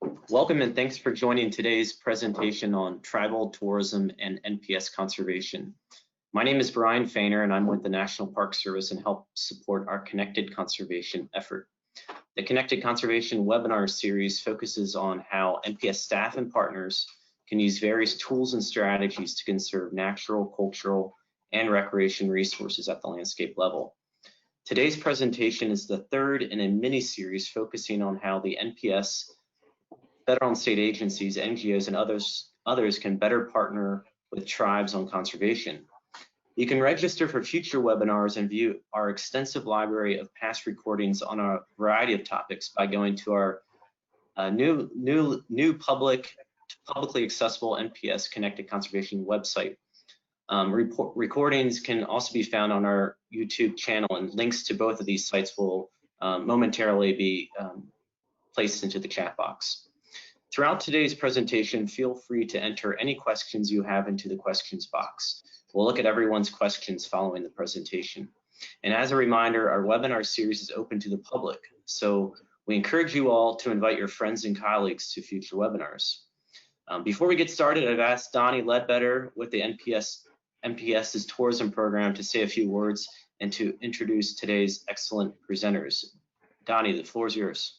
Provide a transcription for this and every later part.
Welcome and thanks for joining today's presentation on tribal tourism and NPS conservation. My name is Brian Fainer and I'm with the National Park Service and help support our Connected Conservation effort. The Connected Conservation webinar series focuses on how NPS staff and partners can use various tools and strategies to conserve natural, cultural, and recreation resources at the landscape level. Today's presentation is the third in a mini-series focusing on how the NPS, federal and state agencies, NGOs, and others can better partner with tribes on conservation. You can register for future webinars and view our extensive library of past recordings on a variety of topics by going to our new publicly accessible NPS Connected Conservation website. Recordings can also be found on our YouTube channel, and links to both of these sites will momentarily be placed into the chat box. Throughout today's presentation, feel free to enter any questions you have into the questions box. We'll look at everyone's questions following the presentation. And as a reminder, our webinar series is open to the public, so we encourage you all to invite your friends and colleagues to future webinars. Before we get started, I've asked Donnie Ledbetter with the NPS's tourism program to say a few words and to introduce today's excellent presenters. Donnie, the floor is yours.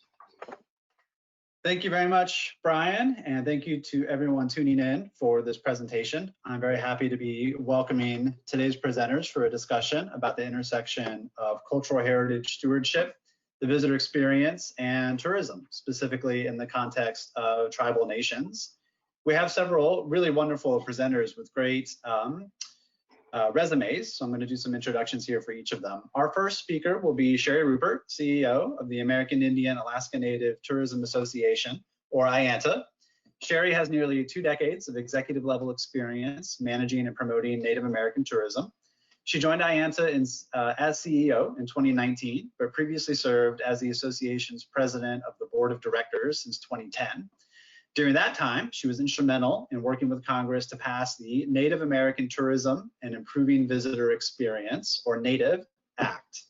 Thank you very much, Brian, and thank you to everyone tuning in for this presentation. I'm very happy to be welcoming today's presenters for a discussion about the intersection of cultural heritage stewardship, the visitor experience, and tourism, specifically in the context of tribal nations. We have several really wonderful presenters with great resumes, so I'm going to do some introductions here for each of them. Our first speaker will be Sherry Rupert, CEO of the American Indian Alaska Native Tourism Association, or IANTA. Sherry has nearly 2 decades of executive level experience managing and promoting Native American tourism. She joined IANTA as CEO in 2019, but previously served as the association's president of the board of directors since 2010. During that time, she was instrumental in working with Congress to pass the Native American Tourism and Improving Visitor Experience, or NATIVE, Act.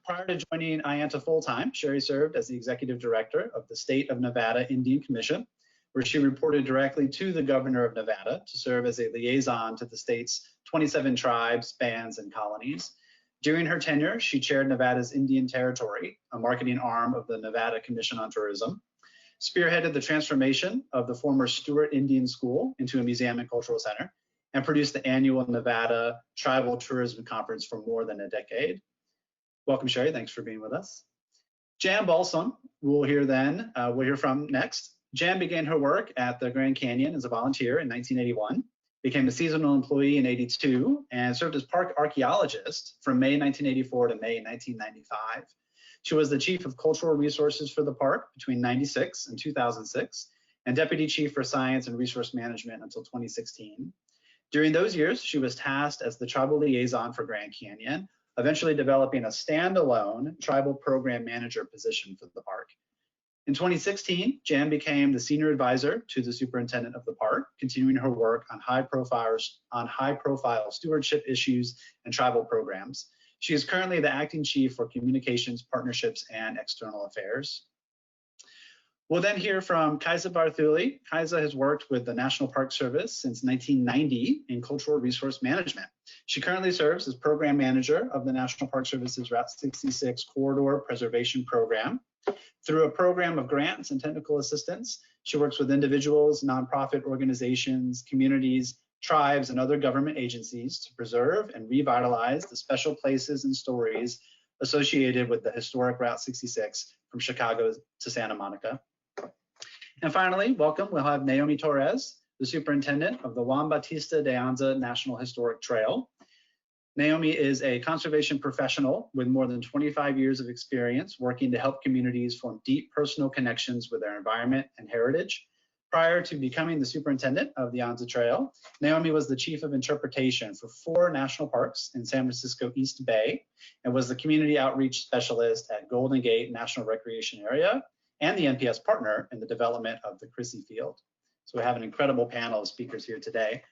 Prior to joining IANTA full-time, Sherry served as the executive director of the State of Nevada Indian Commission, where she reported directly to the governor of Nevada to serve as a liaison to the state's 27 tribes, bands, and colonies. During her tenure, she chaired Nevada's Indian Territory, a marketing arm of the Nevada Commission on Tourism, spearheaded the transformation of the former Stewart Indian School into a museum and cultural center, and produced the annual Nevada Tribal Tourism Conference for more than a decade. Welcome, Sherry. Thanks for being with us. Jan Balsam, we'll hear from next. Jan began her work at the Grand Canyon as a volunteer in 1981, became a seasonal employee in 82, and served as park archaeologist from May 1984 to May 1995. She was the chief of cultural resources for the park between 96 and 2006, and deputy chief for science and resource management until 2016. During those years, she was tasked as the tribal liaison for Grand Canyon, eventually developing a standalone tribal program manager position for the park. In 2016, Jan became the senior advisor to the superintendent of the park, continuing her work on high-profile stewardship issues and tribal programs. She is currently the acting chief for communications, partnerships, and external affairs. We'll then hear from Kaisa Barthuli. Kaisa has worked with the National Park Service since 1990 in cultural resource management. She currently serves as program manager of the National Park Service's Route 66 Corridor Preservation Program. Through a program of grants and technical assistance, she works with individuals, nonprofit organizations, communities, tribes, and other government agencies to preserve and revitalize the special places and stories associated with the historic Route 66 from Chicago to Santa Monica. And finally, welcome, we'll have Naomi Torres, the superintendent of the Juan Bautista de Anza National Historic Trail. Naomi is a conservation professional with more than 25 years of experience working to help communities form deep personal connections with their environment and heritage. Prior to becoming the superintendent of the Anza Trail, Naomi was the chief of interpretation for 4 national parks in San Francisco East Bay and was the community outreach specialist at Golden Gate National Recreation Area and the NPS partner in the development of the Crissy Field. So we have an incredible panel of speakers here today.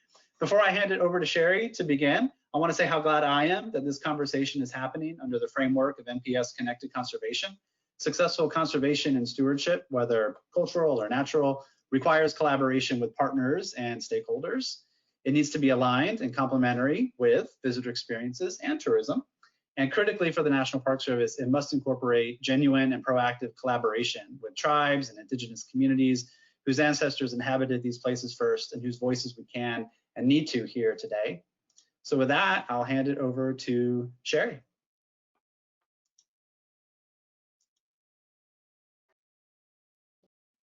Before I hand it over to Sherry to begin, I want to say how glad I am that this conversation is happening under the framework of NPS Connected Conservation. Successful conservation and stewardship, whether cultural or natural, requires collaboration with partners and stakeholders. It needs to be aligned and complementary with visitor experiences and tourism. And critically for the National Park Service, it must incorporate genuine and proactive collaboration with tribes and indigenous communities whose ancestors inhabited these places first and whose voices we can and need to hear today. So with that, I'll hand it over to Sherry.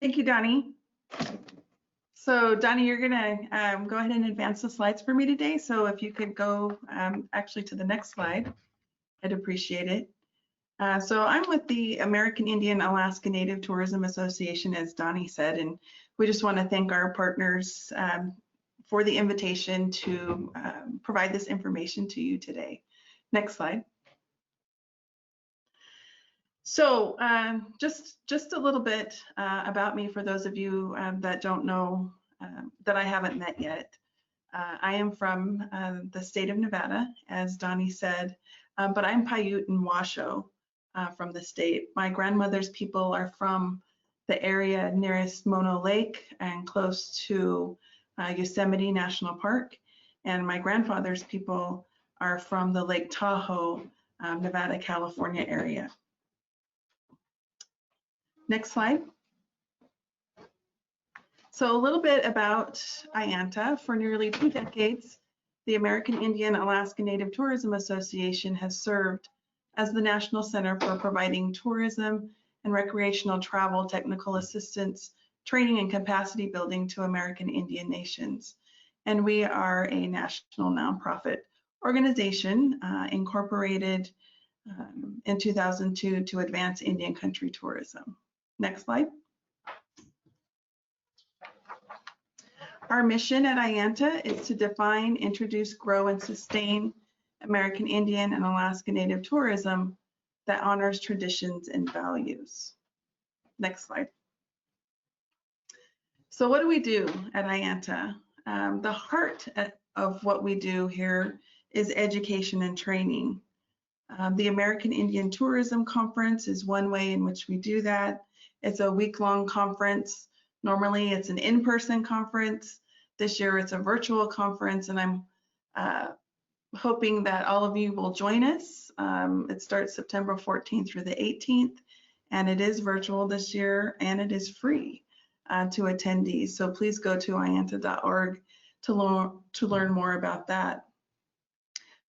Thank you, Donnie. So Donnie, you're gonna go ahead and advance the slides for me today. So if you could go actually to the next slide, I'd appreciate it. So I'm with the American Indian Alaska Native Tourism Association, as Donnie said, and we just want to thank our partners for the invitation to provide this information to you today. Next slide. So just a little bit about me for those of you that don't know, that I haven't met yet. I am from the state of Nevada, as Donnie said, but I'm Paiute and Washoe from the state. My grandmother's people are from the area nearest Mono Lake and close to Yosemite National Park. And my grandfather's people are from the Lake Tahoe, Nevada, California area. Next slide. So a little bit about IANTA. For nearly 2 decades, the American Indian Alaska Native Tourism Association has served as the National Center for providing tourism and recreational travel technical assistance, training, and capacity building to American Indian nations. And we are a national nonprofit organization incorporated in 2002 to advance Indian country tourism. Next slide. Our mission at IANTA is to define, introduce, grow, and sustain American Indian and Alaska Native tourism that honors traditions and values. Next slide. So what do we do at IANTA? The heart of what we do here is education and training. The American Indian Tourism Conference is one way in which we do that. It's a week-long conference. Normally it's an in-person conference. This year it's a virtual conference, and I'm hoping that all of you will join us. It starts September 14th through the 18th, and it is virtual this year, and it is free to attendees. So please go to ianta.org to learn more about that.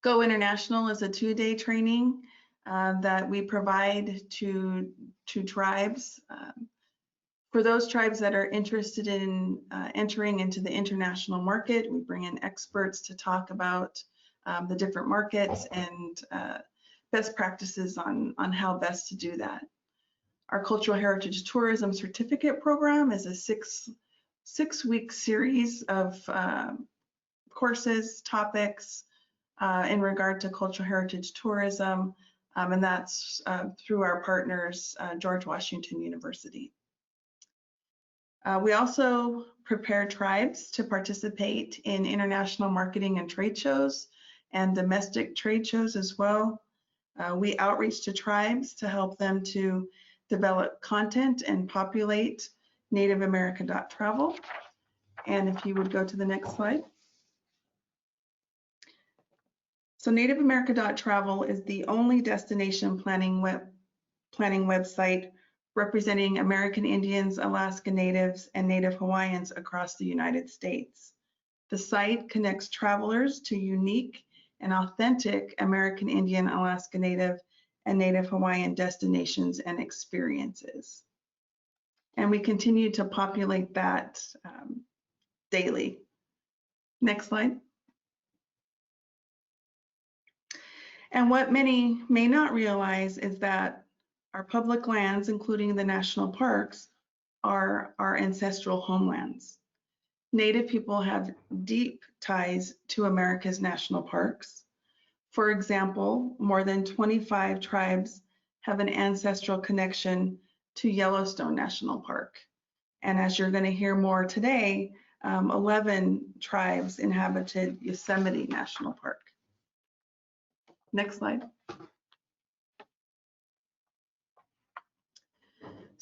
Go International is a 2-day training that we provide to tribes. For those tribes that are interested in entering into the international market, we bring in experts to talk about the different markets and best practices on how best to do that. Our Cultural Heritage Tourism Certificate Program is a six-week series of courses, topics in regard to cultural heritage tourism, and that's through our partners, George Washington University. We also prepare tribes to participate in international marketing and trade shows and domestic trade shows as well. We outreach to tribes to help them to develop content and populate NativeAmerica.travel. And if you would go to the next slide. So NativeAmerica.travel is the only destination planning website representing American Indians, Alaska Natives, and Native Hawaiians across the United States. The site connects travelers to unique and authentic American Indian, Alaska Native, and Native Hawaiian destinations and experiences. And we continue to populate that daily. Next slide. And what many may not realize is that our public lands, including the national parks, are our ancestral homelands. Native people have deep ties to America's national parks. For example, more than 25 tribes have an ancestral connection to Yellowstone National Park. And as you're going to hear more today, 11 tribes inhabited Yosemite National Park. Next slide.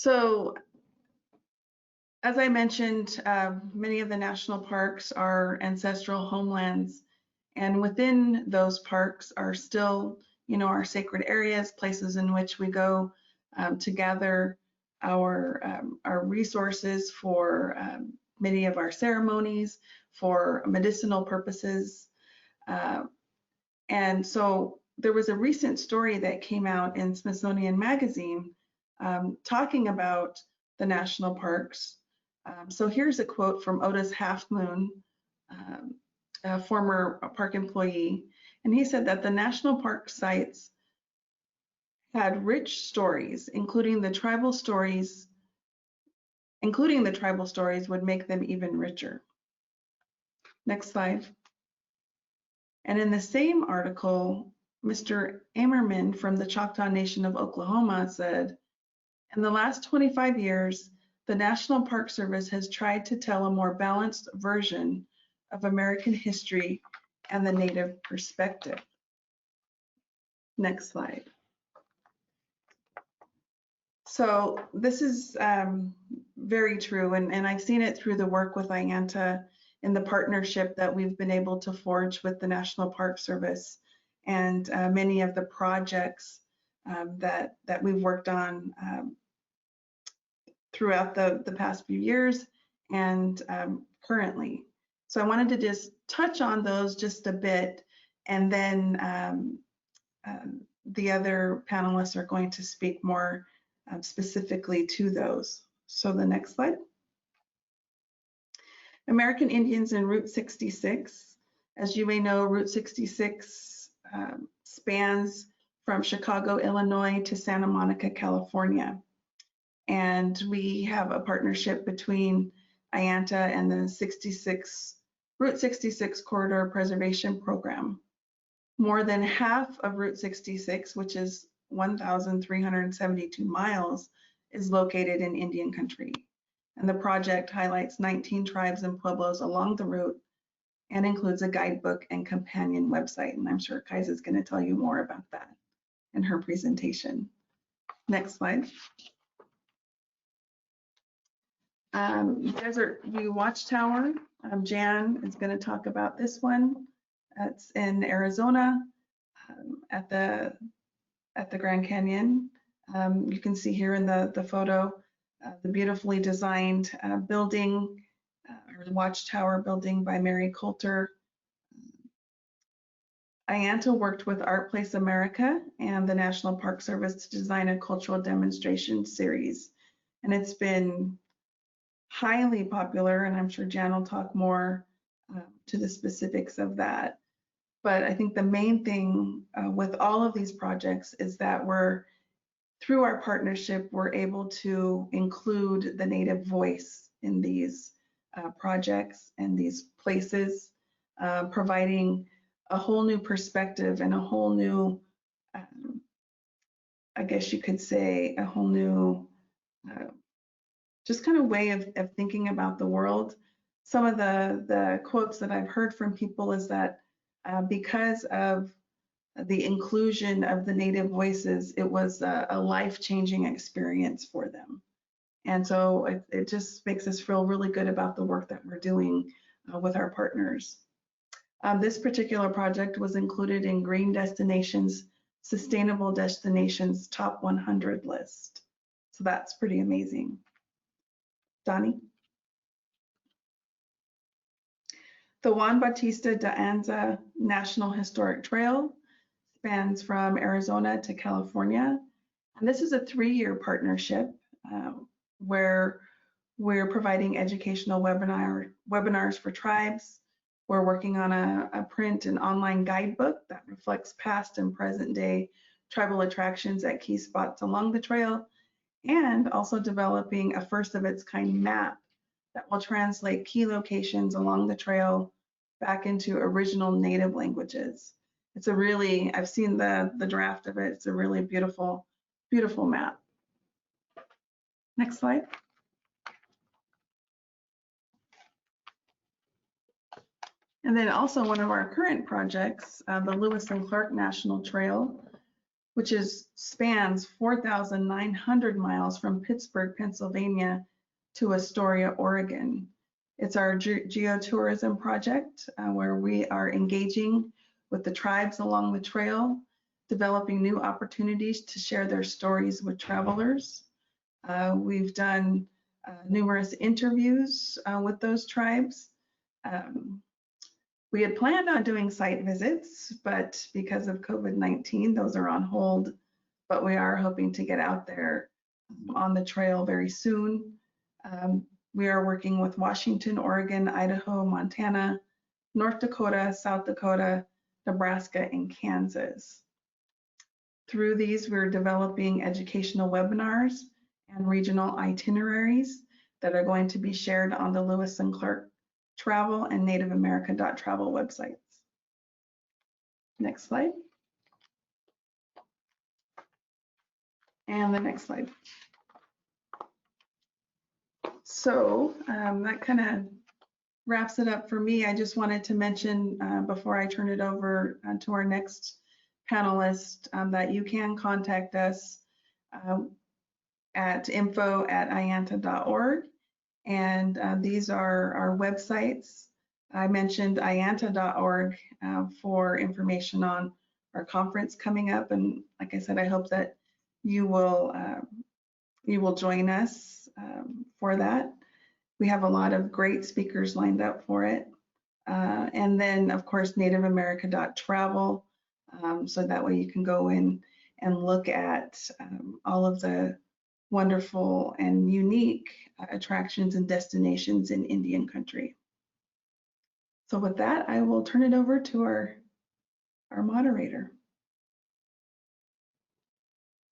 So as I mentioned, many of the national parks are ancestral homelands, and within those parks are still, our sacred areas, places in which we go to gather our resources for many of our ceremonies, for medicinal purposes. And so there was a recent story that came out in Smithsonian Magazine talking about the national parks. So here's a quote from Otis Half Moon, a former park employee, and he said that the national park sites had rich stories, including the tribal stories would make them even richer. Next slide. And in the same article, Mr. Amerman from the Choctaw Nation of Oklahoma said, in the last 25 years, the National Park Service has tried to tell a more balanced version of American history and the Native perspective. Next slide. So this is very true, and I've seen it through the work with IANTA in the partnership that we've been able to forge with the National Park Service and many of the projects that we've worked on throughout the past few years and currently. So I wanted to just touch on those just a bit, and then the other panelists are going to speak more specifically to those. So the next slide. American Indians and Route 66. As you may know, Route 66 spans from Chicago, Illinois to Santa Monica, California. And we have a partnership between IANTA and the Route 66 Corridor Preservation Program. More than half of Route 66, which is 1,372 miles, is located in Indian country. And the project highlights 19 tribes and pueblos along the route and includes a guidebook and companion website. And I'm sure Kaisa is going to tell you more about that in her presentation. Next slide. Desert View Watchtower. Jan is going to talk about this one. It's in Arizona at the Grand Canyon. You can see here in the photo the beautifully designed building or watchtower building by Mary Coulter. IANTA worked with Art Place America and the National Park Service to design a cultural demonstration series, and it's been highly popular, and I'm sure Jan will talk more to the specifics of that. But I think the main thing with all of these projects is that through our partnership, we're able to include the Native voice in these projects and these places, providing a whole new perspective and a whole new, I guess you could say, a whole new just kind of way of thinking about the world. Some of the quotes that I've heard from people is that because of the inclusion of the Native voices, it was a life-changing experience for them. And so it just makes us feel really good about the work that we're doing with our partners. This particular project was included in Green Destinations Sustainable Destinations Top 100 list. So that's pretty amazing. Donnie? The Juan Bautista de Anza National Historic Trail spans from Arizona to California. And this is a 3-year partnership where we're providing educational webinars for tribes. We're working on a print and online guidebook that reflects past and present day tribal attractions at key spots along the trail, and also developing a first of its kind map that will translate key locations along the trail back into original Native languages. It's a really, I've seen the draft of it. It's a really beautiful, beautiful map. Next slide. And then also one of our current projects, the Lewis and Clark National Trail. which spans 4,900 miles from Pittsburgh, Pennsylvania to Astoria, Oregon. It's our geotourism project where we are engaging with the tribes along the trail, developing new opportunities to share their stories with travelers. We've done numerous interviews with those tribes. We had planned on doing site visits, but because of COVID-19, those are on hold. But we are hoping to get out there on the trail very soon. We are working with Washington, Oregon, Idaho, Montana, North Dakota, South Dakota, Nebraska, and Kansas. Through these, we're developing educational webinars and regional itineraries that are going to be shared on the Lewis and Clark Travel and NativeAmerica.travel websites. Next slide. And the next slide. So that kind of wraps it up for me. I just wanted to mention before I turn it over to our next panelist that you can contact us at info@ianta.org. And these are our websites. I mentioned ianta.org for information on our conference coming up. And like I said, I hope that you will join us for that. We have a lot of great speakers lined up for it. And then, of course, NativeAmerica.travel. So that way you can go in and look at all of the wonderful and unique attractions and destinations in Indian country. So with that, I will turn it over to our moderator.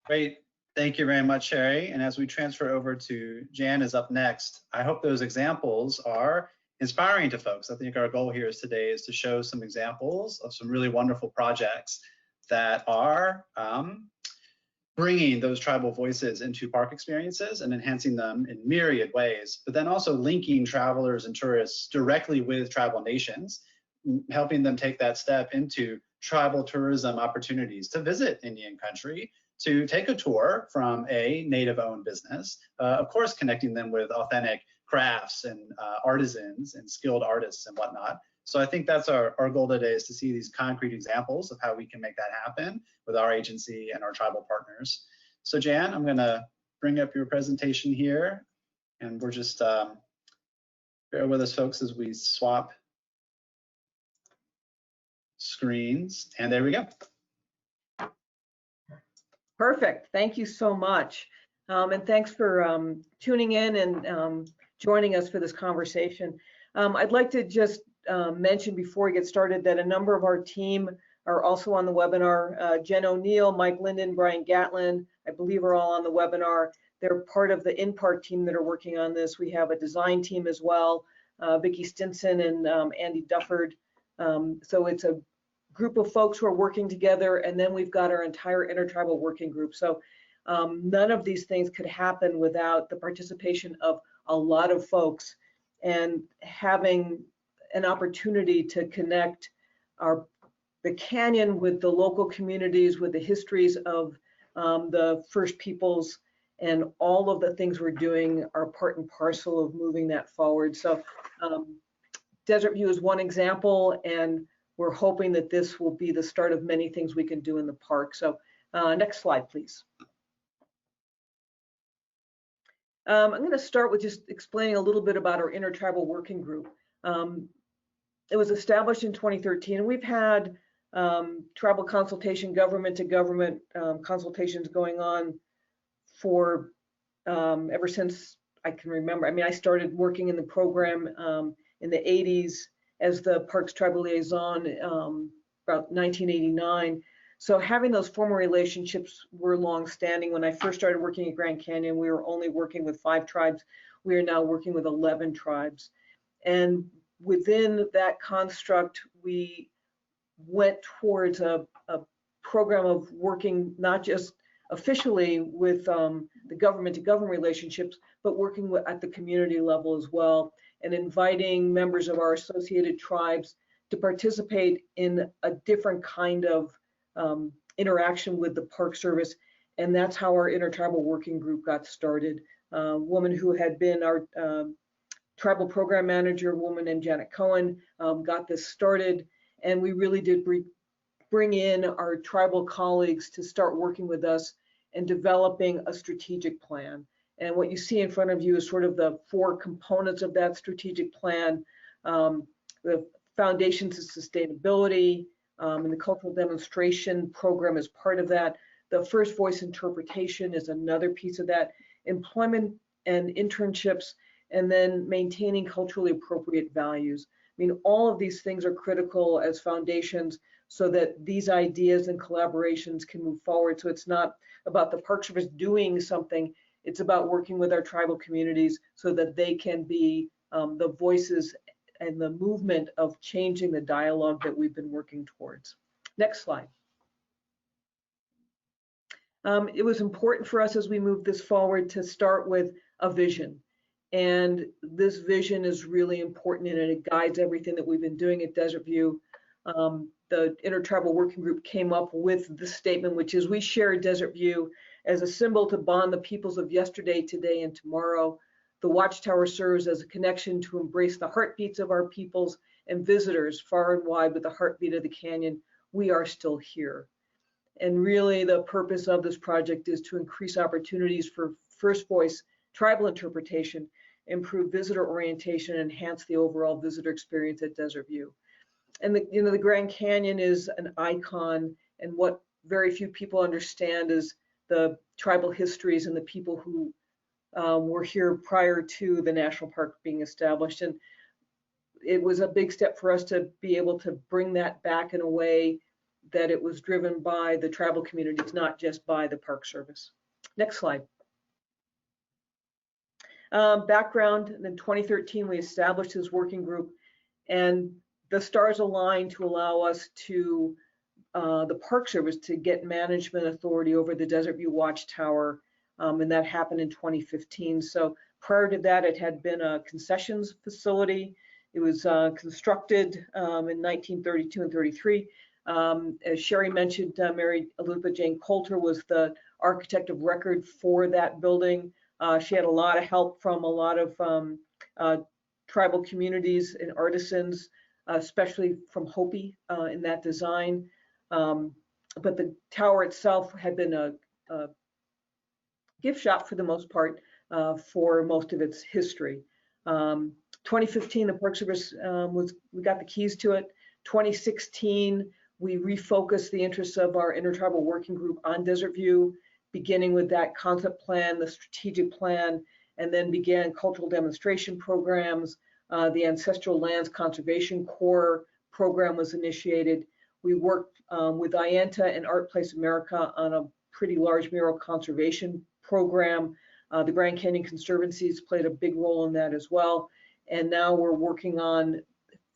Great. Thank you very much, Sherry. And as we transfer over to Jan is up next, I hope those examples are inspiring to folks. I think our goal here today is to show some examples of some really wonderful projects that are bringing those tribal voices into park experiences and enhancing them in myriad ways, but then also linking travelers and tourists directly with tribal nations, helping them take that step into tribal tourism opportunities to visit Indian country, to take a tour from a native-owned business, of course, connecting them with authentic crafts and artisans and skilled artists and whatnot. So I think that's our goal today, is to see these concrete examples of how we can make that happen with our agency and our tribal partners. So Jan, I'm gonna bring up your presentation here, and we're just, bear with us folks as we swap screens, and there we go. Perfect. Thank you so much. And thanks for tuning in and joining us for this conversation. I'd like to just mention before we get started that a number of our team are also on the webinar. Jen O'Neill, Mike Linden, Brian Gatlin, I believe are all on the webinar. They're part of the InPark team that are working on this. We have a design team as well, Vicki Stinson and Andy Dufford. So it's a group of folks who are working together, and then we've got our entire intertribal working group. So none of these things could happen without the participation of a lot of folks, and having an opportunity to connect the canyon with the local communities, with the histories of the First Peoples, and all of the things we're doing are part and parcel of moving that forward. So Desert View is one example, and we're hoping that this will be the start of many things we can do in the park. So next slide, please. I'm going to start with just explaining a little bit about our intertribal working group. It was established in 2013, and we've had tribal consultation, government to government consultations going on for ever since I can remember. I mean, I started working in the program in the 80s as the Parks Tribal Liaison about 1989. So having those formal relationships were long-standing. When I first started working at Grand Canyon, we were only working with 5 tribes. We are now working with 11 tribes. And within that construct, we went towards a program of working not just officially with the government-to-government relationships, but working at the community level as well, and inviting members of our associated tribes to participate in a different kind of interaction with the Park Service, and that's how our Intertribal Working Group got started. A woman who had been our tribal program manager, a woman named Janet Cohen, got this started, and we really did bring in our tribal colleagues to start working with us and developing a strategic plan. And what you see in front of you is sort of the 4 components of that strategic plan. The foundations of sustainability, and the cultural demonstration program is part of that. The first voice interpretation is another piece of that. Employment and internships, and then maintaining culturally appropriate values. I mean, all of these things are critical as foundations so that these ideas and collaborations can move forward. So it's not about the Park Service doing something, it's about working with our tribal communities so that they can be the voices and the movement of changing the dialogue that we've been working towards. Next slide. It was important for us as we moved this forward to start with a vision. And this vision is really important and it guides everything that we've been doing at Desert View. The Intertribal Working Group came up with the statement, which is we share Desert View as a symbol to bond the peoples of yesterday, today, and tomorrow. The Watchtower serves as a connection to embrace the heartbeats of our peoples and visitors far and wide with the heartbeat of the canyon. We are still here. And really the purpose of this project is to increase opportunities for first voice tribal interpretation, improve visitor orientation, and enhance the overall visitor experience at Desert View. And the Grand Canyon is an icon, and what very few people understand is the tribal histories and the people who were here prior to the national park being established. And it was a big step for us to be able to bring that back in a way that it was driven by the tribal communities, not just by the Park Service. Next slide. Background, in 2013, we established this working group, and the stars aligned to allow us to, the Park Service to get management authority over the Desert View Watchtower, and that happened in 2015. So prior to that, it had been a concessions facility. It was constructed in 1932 and 33. As Sherry mentioned, Mary Elizabeth Jane Coulter was the architect of record for that building. She had a lot of help from a lot of tribal communities and artisans, especially from Hopi in that design. But the tower itself had been a gift shop for the most part for most of its history. 2015, the Park Service we got the keys to it. 2016, we refocused the interests of our Intertribal Working Group on Desert View, beginning with that concept plan, the strategic plan, and then began cultural demonstration programs. The Ancestral Lands Conservation Corps program was initiated. We worked with IANTA and Art Place America on a pretty large mural conservation program. The Grand Canyon Conservancies played a big role in that as well. And now we're working on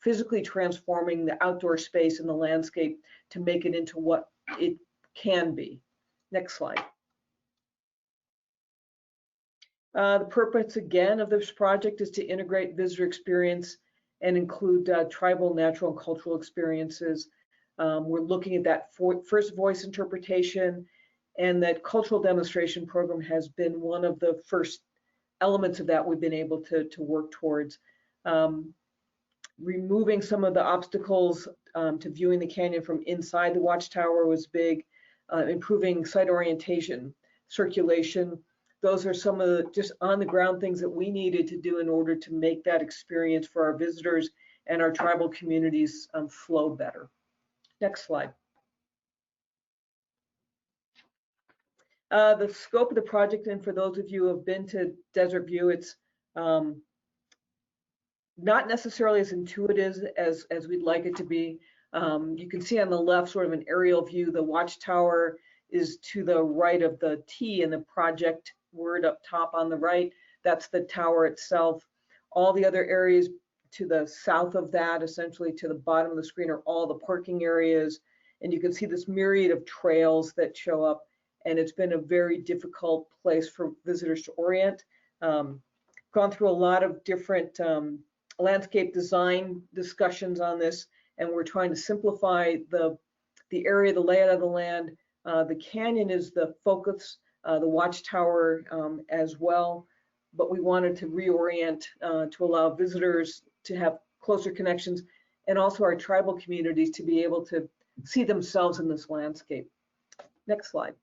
physically transforming the outdoor space and the landscape to make it into what it can be. Next slide. The purpose again of this project is to integrate visitor experience and include tribal, natural, and cultural experiences. We're looking at that first voice interpretation, and that cultural demonstration program has been one of the first elements of that we've been able to work towards. Removing some of the obstacles to viewing the canyon from inside the watchtower was big. Improving site orientation, circulation. Those are some of the just on the ground things that we needed to do in order to make that experience for our visitors and our tribal communities flow better. Next slide. The scope of the project, and for those of you who have been to Desert View, it's not necessarily as intuitive as we'd like it to be. You can see on the left sort of an aerial view. The watchtower is to the right of the T in the project word up top on the right. That's the tower itself. All the other areas to the south of that, essentially to the bottom of the screen, are all the parking areas. And you can see this myriad of trails that show up. And it's been a very difficult place for visitors to orient. Gone through a lot of different landscape design discussions on this, and we're trying to simplify the area, the layout of the land, The canyon is the focus, the watchtower as well, but we wanted to reorient to allow visitors to have closer connections, and also our tribal communities to be able to see themselves in this landscape. Next slide.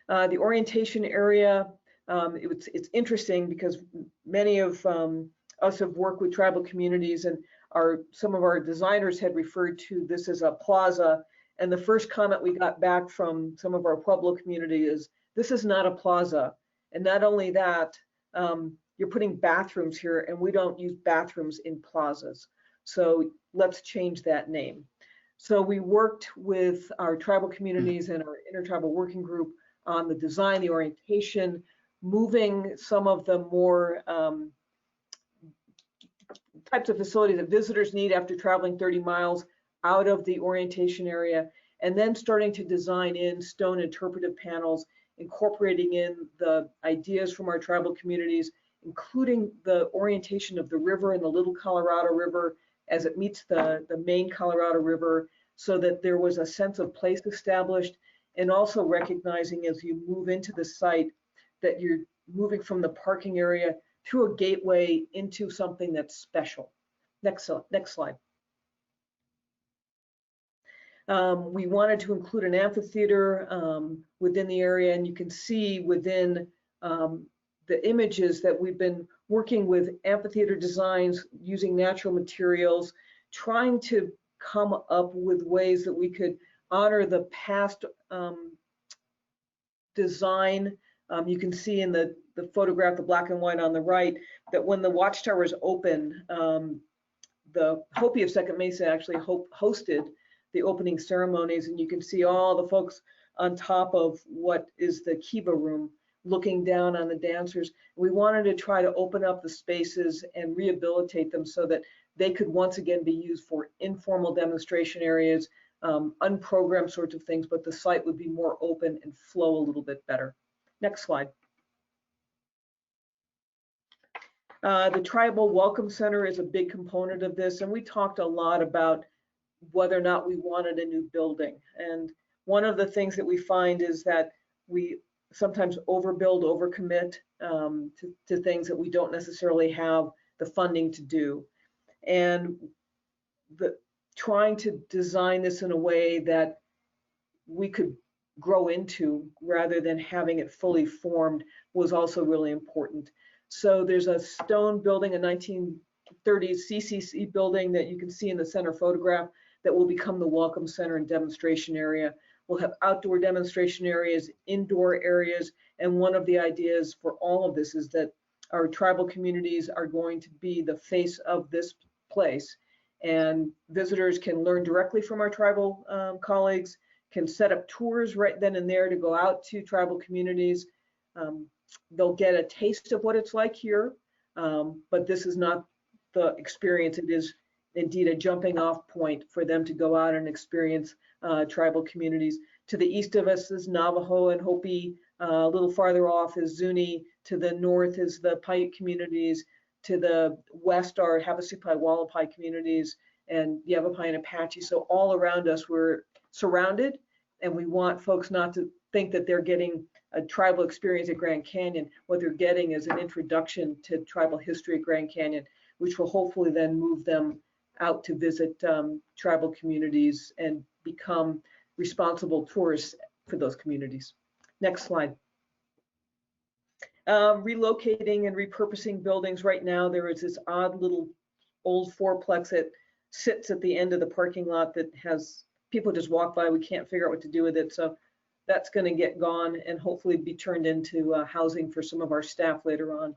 The orientation area, it's interesting because many of us have worked with tribal communities, and some of our designers had referred to this as a plaza. And the first comment we got back from some of our Pueblo community is, this is not a plaza. And not only that, you're putting bathrooms here, and we don't use bathrooms in plazas. So let's change that name. So we worked with our tribal communities and our intertribal working group on the design, the orientation, moving some of the more types of facilities that visitors need after traveling 30 miles out of the orientation area, and then starting to design in stone interpretive panels, incorporating in the ideas from our tribal communities, including the orientation of the river and the Little Colorado River as it meets the main Colorado River, so that there was a sense of place established, and also recognizing as you move into the site that you're moving from the parking area through a gateway into something that's special. Next slide. We wanted to include an amphitheater within the area, and you can see within the images that we've been working with amphitheater designs using natural materials, trying to come up with ways that we could honor the past design. You can see in the photograph, the black and white on the right, that when the watchtower is open, the Hopi of Second Mesa actually hosted the opening ceremonies, and you can see all the folks on top of what is the Kiva room looking down on the dancers. We wanted to try to open up the spaces and rehabilitate them so that they could once again be used for informal demonstration areas, unprogrammed sorts of things, but the site would be more open and flow a little bit better. Next slide. The Tribal Welcome Center is a big component of this, and we talked a lot about whether or not we wanted a new building. And one of the things that we find is that we sometimes overbuild, overcommit to things that we don't necessarily have the funding to do. And trying to design this in a way that we could grow into rather than having it fully formed was also really important. So there's a stone building, a 1930s CCC building that you can see in the center photograph that will become the Welcome Center and demonstration area. We'll have outdoor demonstration areas, indoor areas, and one of the ideas for all of this is that our tribal communities are going to be the face of this place, and visitors can learn directly from our tribal colleagues, can set up tours right then and there to go out to tribal communities. They'll get a taste of what it's like here, but this is not the experience. It is indeed a jumping off point for them to go out and experience tribal communities. To the east of us is Navajo and Hopi. A little farther off is Zuni. To the north is the Paiute communities. To the west are Havasupai, Wallapai communities, and Yavapai and Apache. So all around us, we're surrounded, and we want folks not to think that they're getting a tribal experience at Grand Canyon. What they're getting is an introduction to tribal history at Grand Canyon, which will hopefully then move them out to visit tribal communities and become responsible tourists for those communities. Next slide. Relocating and repurposing buildings. Right now, there is this odd little old fourplex that sits at the end of the parking lot that has people just walk by. We can't figure out what to do with it. So that's going to get gone and hopefully be turned into housing for some of our staff later on.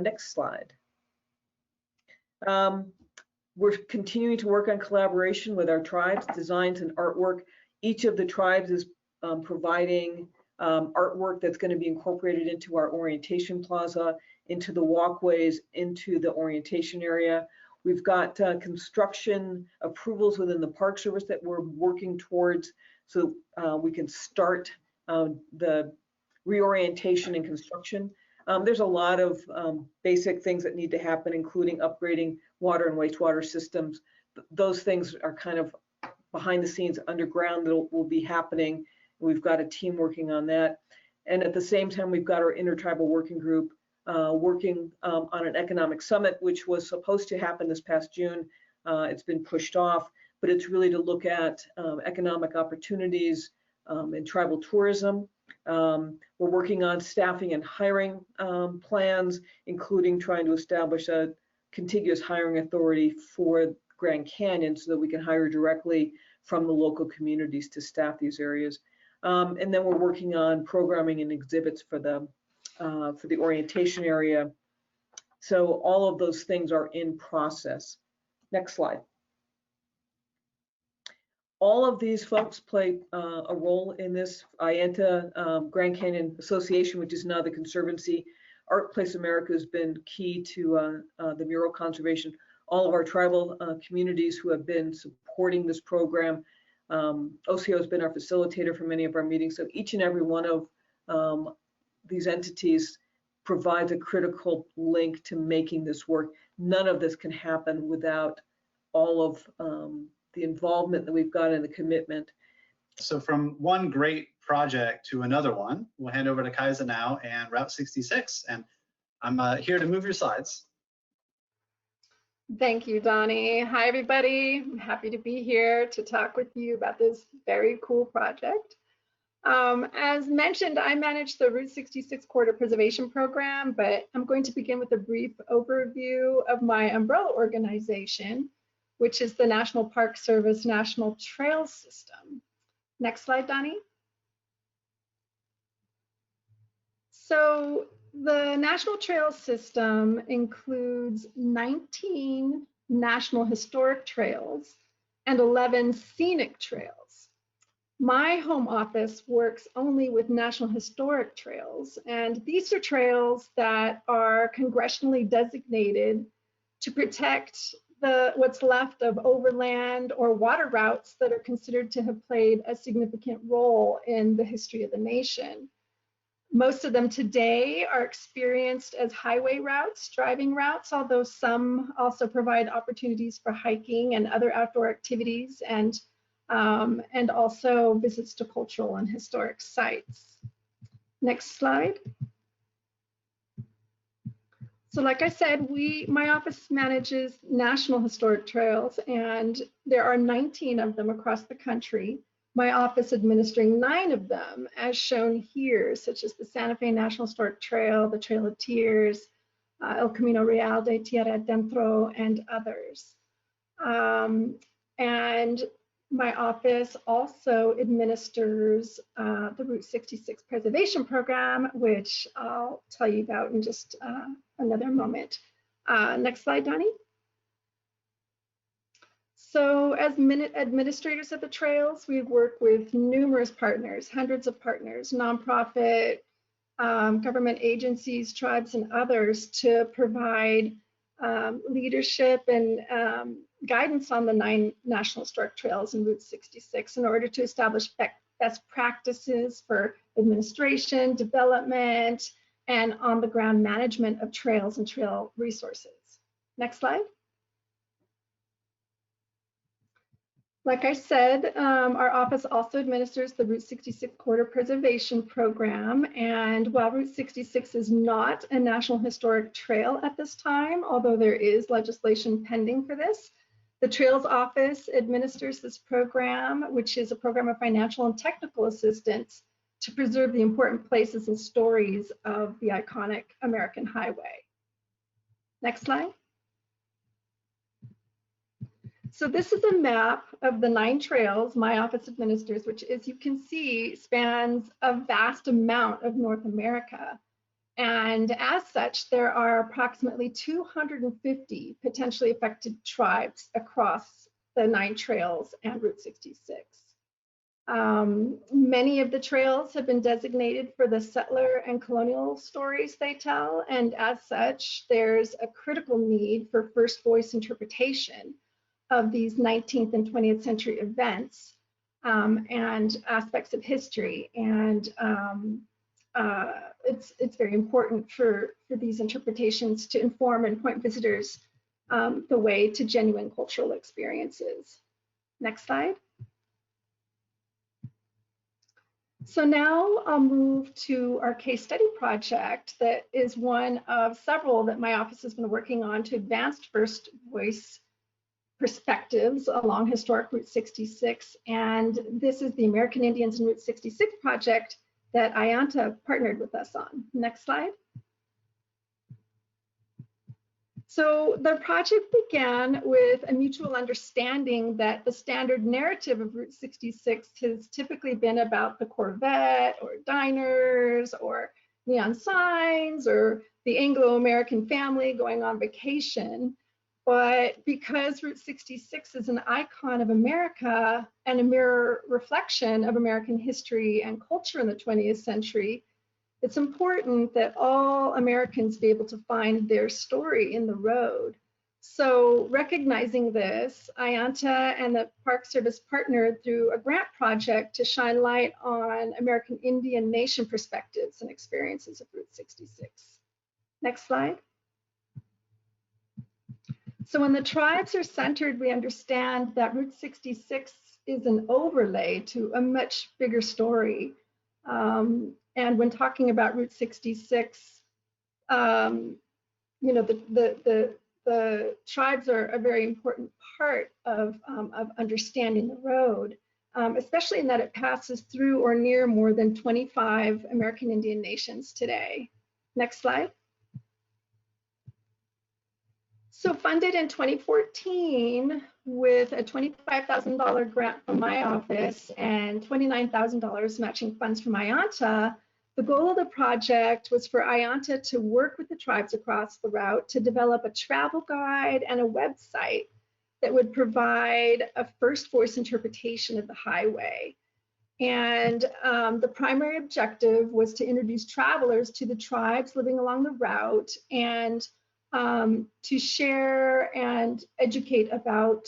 Next slide. We're continuing to work on collaboration with our tribes, designs and artwork. Each of the tribes is providing artwork that's going to be incorporated into our orientation plaza, into the walkways, into the orientation area. We've got construction approvals within the Park Service that we're working towards, so we can start the reorientation and construction. There's a lot of basic things that need to happen, including upgrading water and wastewater systems. Those things are kind of behind the scenes underground that will be happening. We've got a team working on that. And at the same time, we've got our intertribal working group working on an economic summit, which was supposed to happen this past June. It's been pushed off, but it's really to look at economic opportunities in tribal tourism. We're working on staffing and hiring plans, including trying to establish a contiguous hiring authority for Grand Canyon so that we can hire directly from the local communities to staff these areas. And then we're working on programming and exhibits for the orientation area. So all of those things are in process. Next slide. All of these folks play a role in this. IANTA Grand Canyon Association, which is now the Conservancy. Art Place America has been key to the mural conservation. All of our tribal communities who have been supporting this program. OCO has been our facilitator for many of our meetings. So each and every one of these entities provides a critical link to making this work. None of this can happen without all of the involvement that we've got and the commitment. So from one great project to another one, we'll hand over to Kaisa now and Route 66. And I'm here to move your slides. Thank you, Donnie. Hi, everybody. I'm happy to be here to talk with you about this very cool project. As mentioned, I manage the Route 66 Corridor Preservation Program, but I'm going to begin with a brief overview of my umbrella organization, which is the National Park Service National Trails System. Next slide, Donnie. So the National Trails System includes 19 National Historic Trails and 11 Scenic Trails. My home office works only with National Historic Trails, and these are trails that are congressionally designated to protect what's left of overland or water routes that are considered to have played a significant role in the history of the nation. Most of them today are experienced as highway routes, driving routes, although some also provide opportunities for hiking and other outdoor activities, and also visits to cultural and historic sites. Next slide. So like I said, my office manages National Historic Trails, and there are 19 of them across the country. My office administering 9 of them, as shown here, such as the Santa Fe National Historic Trail, the Trail of Tears, El Camino Real de Tierra Adentro, and others. And my office also administers the Route 66 Preservation Program, which I'll tell you about in just another moment. Next slide, Donnie. So as administrators of the trails, we work with numerous partners, hundreds of partners, nonprofit, government agencies, tribes, and others to provide leadership and guidance on the 9 National Historic Trails and Route 66 in order to establish best practices for administration, development, and on-the-ground management of trails and trail resources. Next slide. Like I said, our office also administers the Route 66 Corridor Preservation Program. And while Route 66 is not a National Historic Trail at this time, although there is legislation pending for this, the Trails Office administers this program, which is a program of financial and technical assistance to preserve the important places and stories of the iconic American highway. Next slide. So this is a map of the 9 trails my office administers, which, as you can see, spans a vast amount of North America. And as such, there are approximately 250 potentially affected tribes across the 9 trails and Route 66. Many of the trails have been designated for the settler and colonial stories they tell, and as such, there's a critical need for first voice interpretation of these 19th and 20th century events and aspects of history. And it's very important for these interpretations to inform and point visitors the way to genuine cultural experiences. Next slide. So now I'll move to our case study project that is one of several that my office has been working on to advance First Voice perspectives along historic Route 66. And this is the American Indians and Route 66 project that Ayanta partnered with us on. Next slide. So the project began with a mutual understanding that the standard narrative of Route 66 has typically been about the Corvette or diners or neon signs or the Anglo-American family going on vacation. But because Route 66 is an icon of America and a mirror reflection of American history and culture in the 20th century, it's important that all Americans be able to find their story in the road. So recognizing this, Ayanta and the Park Service partnered through a grant project to shine light on American Indian Nation perspectives and experiences of Route 66. Next slide. So when the tribes are centered, we understand that Route 66 is an overlay to a much bigger story. And when talking about Route 66, you know, the tribes are a very important part of understanding the road, especially in that it passes through or near more than 25 American Indian nations today. Next slide. So funded in 2014 with a $25,000 grant from my office and $29,000 matching funds from Ayanta, the goal of the project was for Ayanta to work with the tribes across the route to develop a travel guide and a website that would provide a first voice interpretation of the highway. And the primary objective was to introduce travelers to the tribes living along the route and to share and educate about,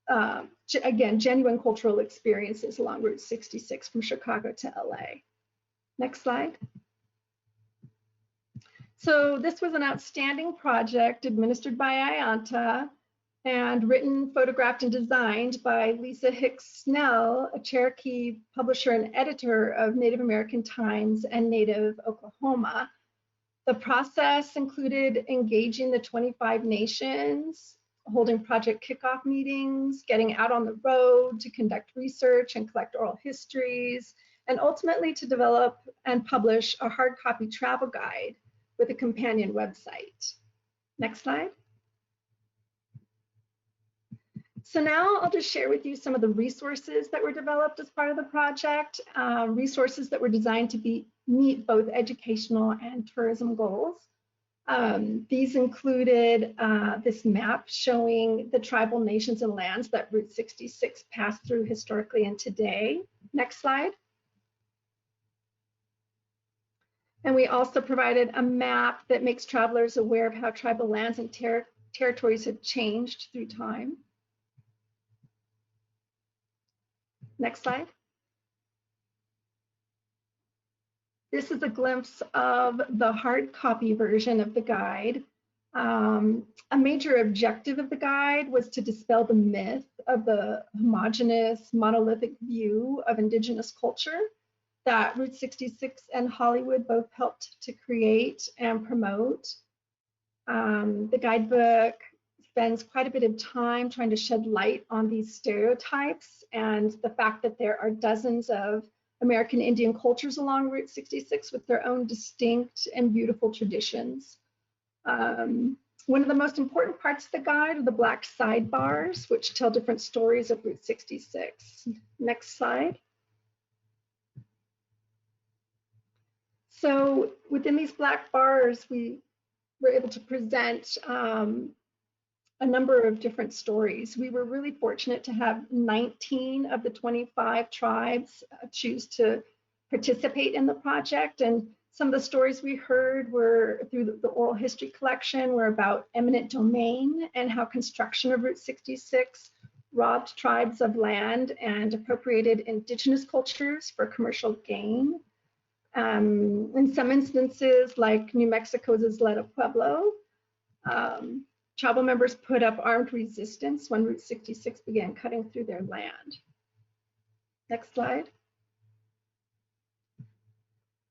again, genuine cultural experiences along Route 66 from Chicago to LA. Next slide. So this was an outstanding project administered by Ayanta and written, photographed, and designed by Lisa Hicks Snell, a Cherokee publisher and editor of Native American Times and Native Oklahoma. The process included engaging the 25 nations, holding project kickoff meetings, getting out on the road to conduct research and collect oral histories, and ultimately to develop and publish a hard copy travel guide with a companion website. Next slide. So now I'll just share with you some of the resources that were developed as part of the project, resources that were designed to meet both educational and tourism goals. These included this map showing the tribal nations and lands that Route 66 passed through historically and today. Next slide. And we also provided a map that makes travelers aware of how tribal lands and territories have changed through time. Next slide. This is a glimpse of the hard copy version of the guide. A major objective of the guide was to dispel the myth of the homogeneous, monolithic view of Indigenous culture that Route 66 and Hollywood both helped to create and promote. The guidebook spends quite a bit of time trying to shed light on these stereotypes and the fact that there are dozens of American Indian cultures along Route 66 with their own distinct and beautiful traditions. One of the most important parts of the guide are the black sidebars, which tell different stories of Route 66. Next slide. So within these black bars, we were able to present a number of different stories. We were really fortunate to have 19 of the 25 tribes choose to participate in the project. And some of the stories we heard were through the oral history collection were about eminent domain and how construction of Route 66 robbed tribes of land and appropriated Indigenous cultures for commercial gain. In some instances, like New Mexico's Isla de Pueblo, tribal members put up armed resistance when Route 66 began cutting through their land. Next slide.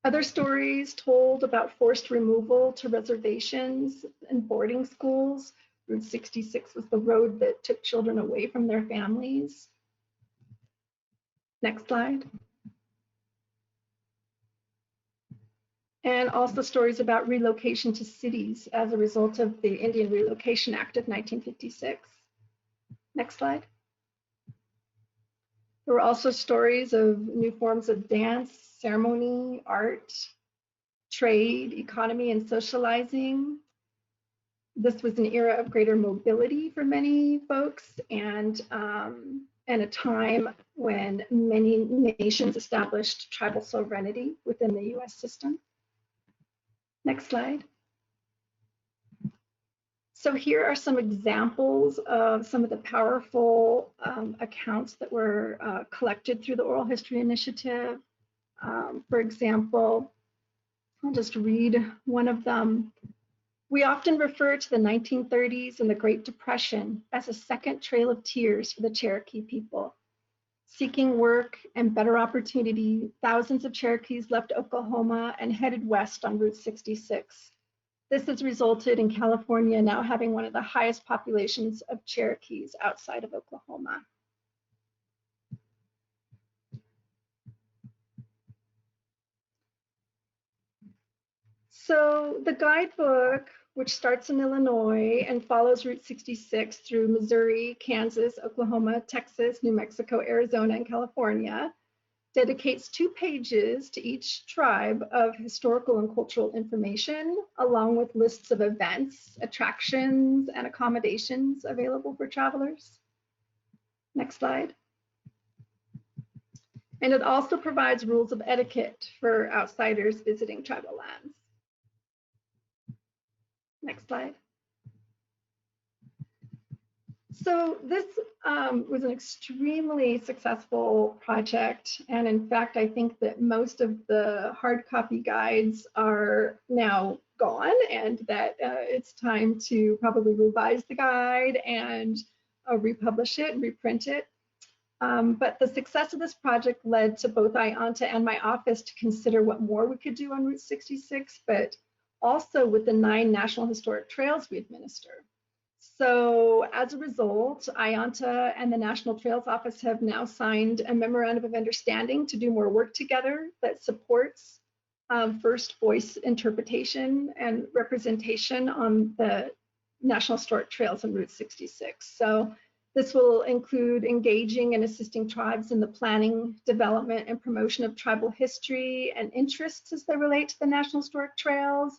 Other stories told about forced removal to reservations and boarding schools. Route 66 was the road that took children away from their families. Next slide. And also stories about relocation to cities as a result of the Indian Relocation Act of 1956. Next slide. There were also stories of new forms of dance, ceremony, art, trade, economy, and socializing. This was an era of greater mobility for many folks and a time when many nations established tribal sovereignty within the US system. Next slide. So here are some examples of some of the powerful accounts that were collected through the Oral History Initiative. For example, I'll just read one of them. We often refer to the 1930s and the Great Depression as a second trail of tears for the Cherokee people. Seeking work and better opportunity, thousands of Cherokees left Oklahoma and headed west on Route 66. This has resulted in California now having one of the highest populations of Cherokees outside of Oklahoma. So the guidebook, which starts in Illinois and follows Route 66 through Missouri, Kansas, Oklahoma, Texas, New Mexico, Arizona, and California, dedicates 2 pages to each tribe of historical and cultural information, along with lists of events, attractions, and accommodations available for travelers. Next slide. And it also provides rules of etiquette for outsiders visiting tribal lands. Next slide. So this was an extremely successful project. And in fact, I think that most of the hard copy guides are now gone and that it's time to probably revise the guide and republish it and reprint it. But the success of this project led to both IANTA and my office to consider what more we could do on Route 66, but also with the 9 National Historic Trails we administer. So as a result, IANTA and the National Trails Office have now signed a memorandum of understanding to do more work together that supports first voice interpretation and representation on the National Historic Trails and Route 66. So this will include engaging and assisting tribes in the planning, development, and promotion of tribal history and interests as they relate to the National Historic Trails,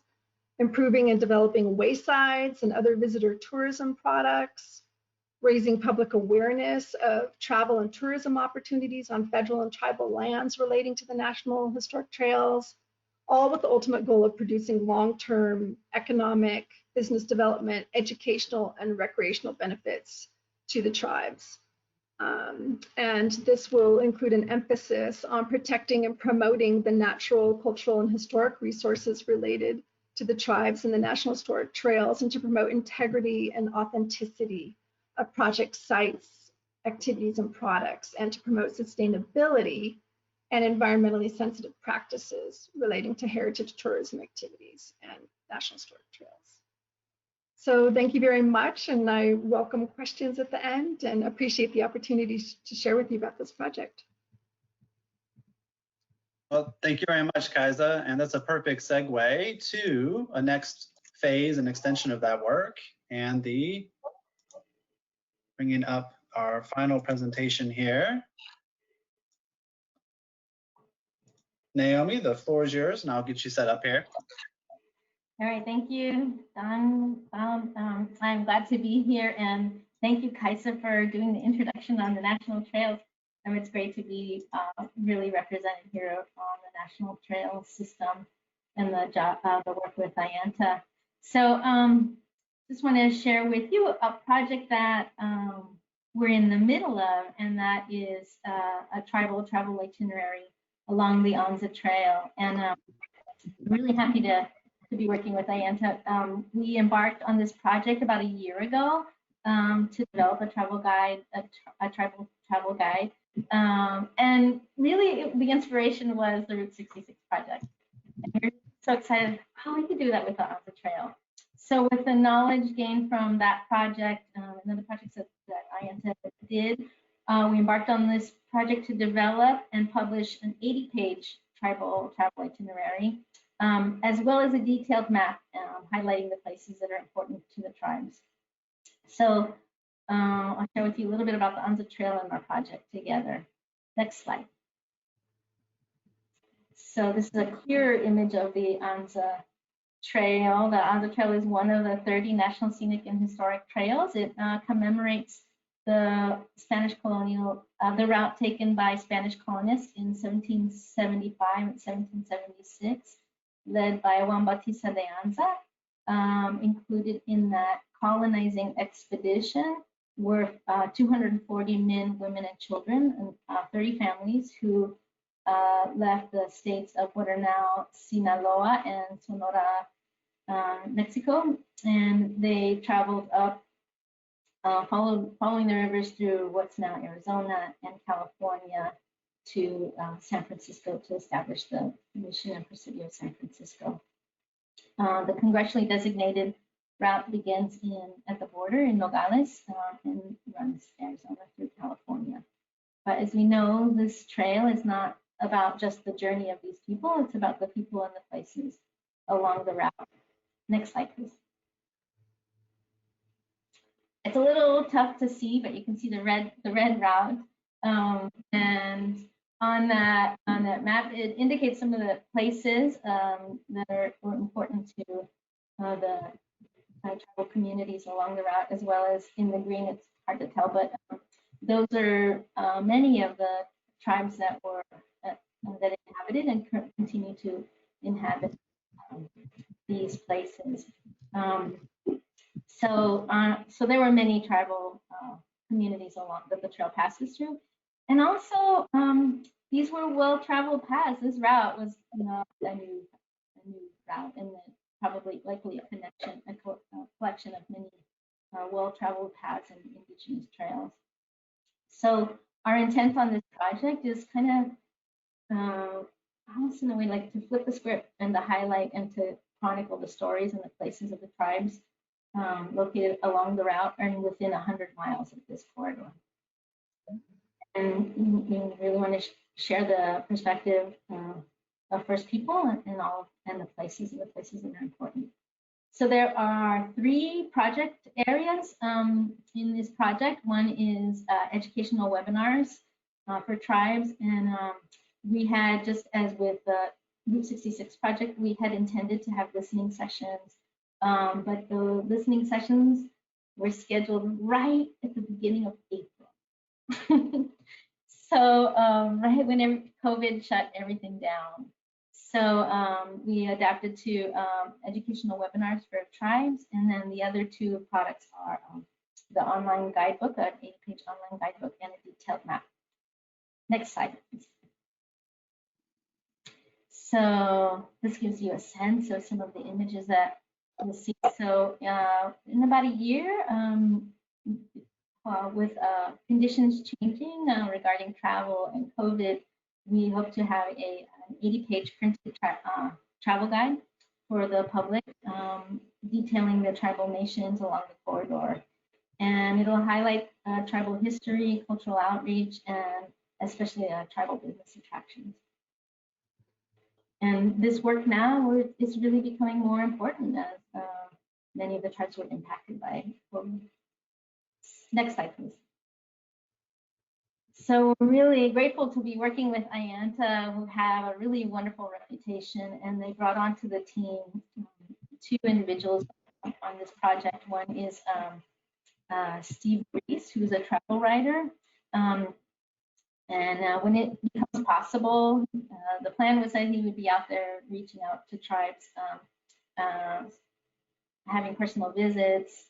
improving and developing waysides and other visitor tourism products, raising public awareness of travel and tourism opportunities on federal and tribal lands relating to the National Historic Trails, all with the ultimate goal of producing long-term economic, business development, educational, and recreational benefits to the tribes. And this will include an emphasis on protecting and promoting the natural, cultural, and historic resources related to the tribes and the National Historic Trails, and to promote integrity and authenticity of project sites, activities, and products, and to promote sustainability and environmentally sensitive practices relating to heritage tourism activities and National Historic Trails. So thank you very much, and I welcome questions at the end and appreciate the opportunity to share with you about this project. Well, thank you very much, Kaisa, and that's a perfect segue to a next phase and extension of that work, and the bringing up our final presentation here. Naomi, the floor is yours, and I'll get you set up here. All right, thank you, Don. I'm glad to be here, and thank you, Kaisa, for doing the introduction on the National Trails. It's great to be really represented here on the National Trails system and the work with IANTA. So just want to share with you a project that we're in the middle of, and that is a tribal travel itinerary along the Anza Trail. And I'm really happy to be working with IANTA. We embarked on this project about a year ago to develop a travel guide, a tribal travel guide. And really the inspiration was the Route 66 project. And we're so excited how we could do that with the Anza Trail. So with the knowledge gained from that project and then the projects that IANTA did, we embarked on this project to develop and publish an 80-page tribal travel itinerary, as well as a detailed map highlighting the places that are important to the tribes. So I'll share with you a little bit about the Anza Trail and our project together. Next slide. So this is a clear image of the Anza Trail. The Anza Trail is one of the 30 national scenic and historic trails. It commemorates the Spanish colonial, the route taken by Spanish colonists in 1775 and 1776, led by Juan Bautista de Anza. Included in that colonizing expedition were 240 men, women, and children, and 30 families who left the states of what are now Sinaloa and Sonora, Mexico, and they traveled up, following the rivers through what's now Arizona and California to San Francisco to establish the Mission and Presidio of San Francisco. The congressionally designated route begins at the border in Nogales and runs Arizona through California. But as we know, this trail is not about just the journey of these people, it's about the people and the places along the route. Next slide, please. It's a little tough to see, but you can see the red route. And on that map, it indicates some of the places that were important to the tribal communities along the route, as well as in the green, it's hard to tell, but those are many of the tribes that were that inhabited and continue to inhabit these places. So there were many tribal communities along that the trail passes through, and also these were well-traveled paths. This route was not a new route, and probably likely a collection of many well-traveled paths and indigenous trails. So our intent on this project is kind of almost in a way like to flip the script and to highlight and to chronicle the stories and the places of the tribes located along the route and within 100 miles of this corridor. And we really want to share the perspective of First People and the places that are important. So there are 3 project areas in this project. One is educational webinars for tribes, and we had, just as with the Route 66 project, we had intended to have listening sessions, but the listening sessions were scheduled right at the beginning of April. So right when COVID shut everything down. So we adapted to educational webinars for tribes, and then the other 2 products are the online guidebook, an 8-page online guidebook, and a detailed map. Next slide, please. So this gives you a sense of some of the images that you'll see. So in about a year, with conditions changing regarding travel and COVID, we hope to have an 80-page printed travel guide for the public, detailing the tribal nations along the corridor. And it'll highlight tribal history, cultural outreach, and especially tribal business attractions. And this work now is really becoming more important as many of the tribes were impacted by COVID. Next slide, please. So we're really grateful to be working with IANTA, who have a really wonderful reputation, and they brought onto the team 2 individuals on this project. One is Steve Reese, who's a travel writer. And when it becomes possible, the plan was that he would be out there reaching out to tribes, having personal visits,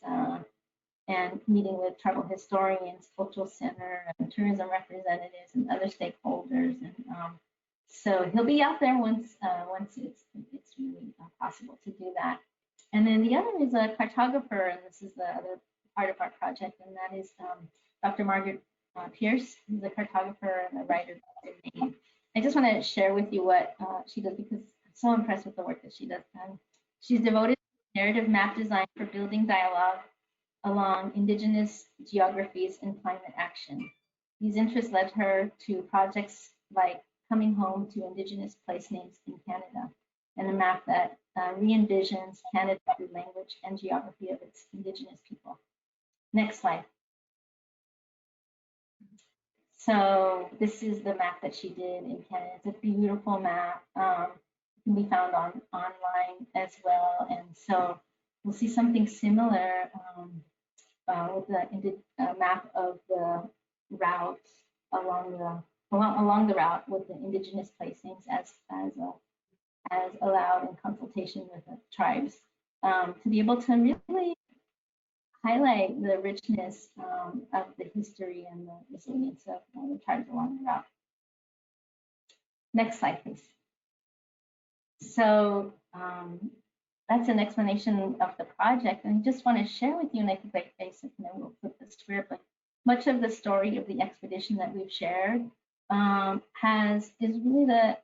and meeting with tribal historians, cultural center, and tourism representatives, and other stakeholders. And so he'll be out there once it's really possible to do that. And then the other is a cartographer, and this is the other part of our project, and that is Dr. Margaret Pierce, who's a cartographer and a writer by name. I just want to share with you what she does, because so impressed with the work that she does. She's devoted to narrative map design for building dialogue along Indigenous geographies and climate action. These interests led her to projects like Coming Home to Indigenous Place Names in Canada, and a map that re-envisions Canada through language and geography of its Indigenous people. Next slide. So this is the map that she did in Canada. It's a beautiful map. It can be found online as well. And so we'll see something similar with the map of the routes along the route with the Indigenous placings as allowed in consultation with the tribes, to be able to really highlight the richness of the history and the resilience of the tribes along the route. Next slide, please. So that's an explanation of the project, and I just want to share with you, and I think like basic, and then we'll flip the script. But much of the story of the expedition that we've shared is really the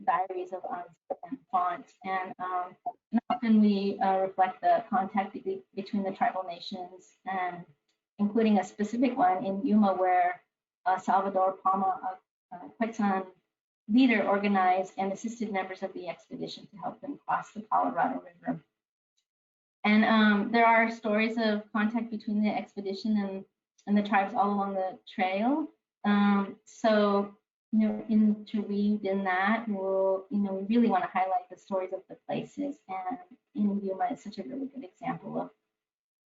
diaries of Ans and Font, and often we reflect the contact between the tribal nations, and including a specific one in Yuma where Salvador Palma, a Quechan leader, organized and assisted members of the expedition to help them cross the Colorado River. And there are stories of contact between the expedition and the tribes all along the trail. So, interweaved in that, we really want to highlight the stories of the places. And in Yuma is such a really good example of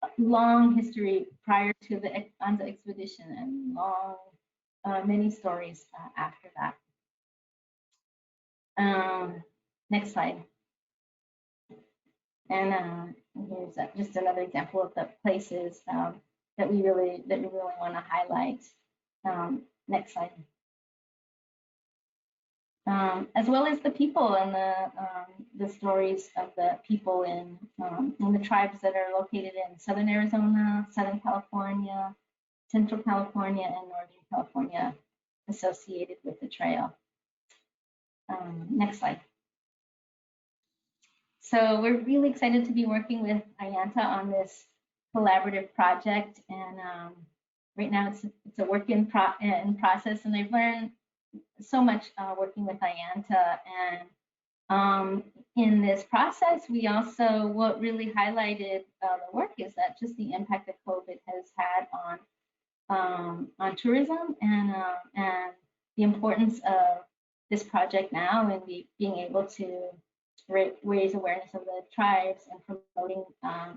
a long history prior to the Anza expedition, and long, many stories after that. Next slide. And here's just another example of the places that we really want to highlight. Next slide. As well as the people and the stories of the people in the tribes that are located in Southern Arizona, Southern California, Central California, and Northern California associated with the trail. Next slide. So we're really excited to be working with Ayanta on this collaborative project, and right now it's a work in process, and I've learned so much working with Ayanta. And in this process, we also, what really highlighted the work is that just the impact that COVID has had on tourism, and the importance of this project now, and being able to raise awareness of the tribes and promoting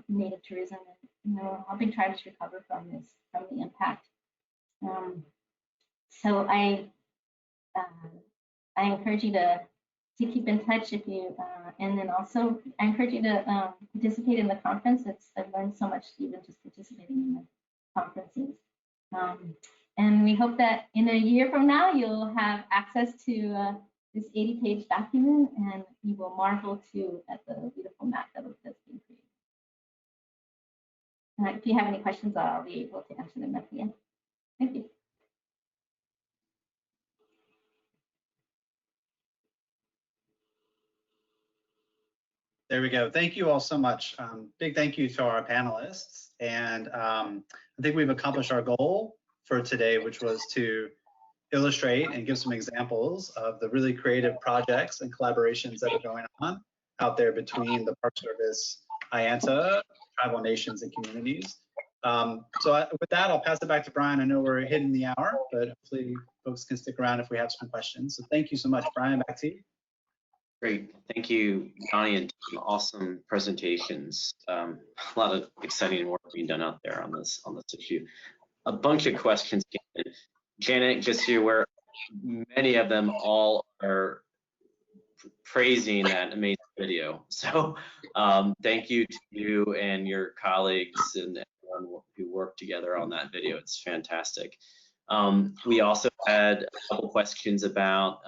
native tourism, and helping tribes recover from the impact. So I encourage you to keep in touch if you, and then also I encourage you to participate in the conference. I've learned so much even just participating in the conferences. And we hope that in a year from now, you'll have access to this 80-page document, and you will marvel too at the beautiful map that's being created. If you have any questions, I'll be able to answer them at the end. Thank you. There we go. Thank you all so much. Big thank you to our panelists. And I think we've accomplished our goal for today, which was to illustrate and give some examples of the really creative projects and collaborations that are going on out there between the Park Service, Ayanta, tribal nations, and communities. With that, I'll pass it back to Brian. I know we're hitting the hour, but hopefully folks can stick around if we have some questions. So thank you so much, Brian. Back to you. Great, thank you, Donnie, and awesome presentations. A lot of exciting work being done out there on this issue. A bunch of questions came in. Janet, just so you're aware, many of them all are praising that amazing video. So thank you to you and your colleagues and everyone who worked together on that video. It's fantastic. We also had a couple questions about,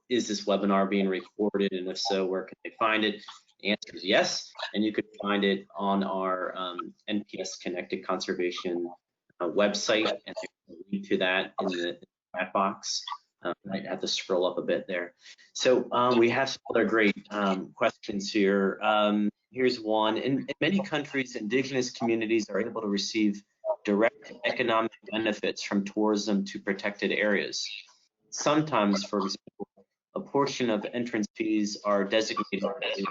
is this webinar being recorded, and if so, where can they find it? The answer is yes, and you could find it on our NPS Connected Conservation website, and there's a link to that in the chat box. Might have to scroll up a bit there. So we have some other great questions here. Here's one. In many countries, indigenous communities are able to receive direct economic benefits from tourism to protected areas. Sometimes, for example, a portion of entrance fees are designated to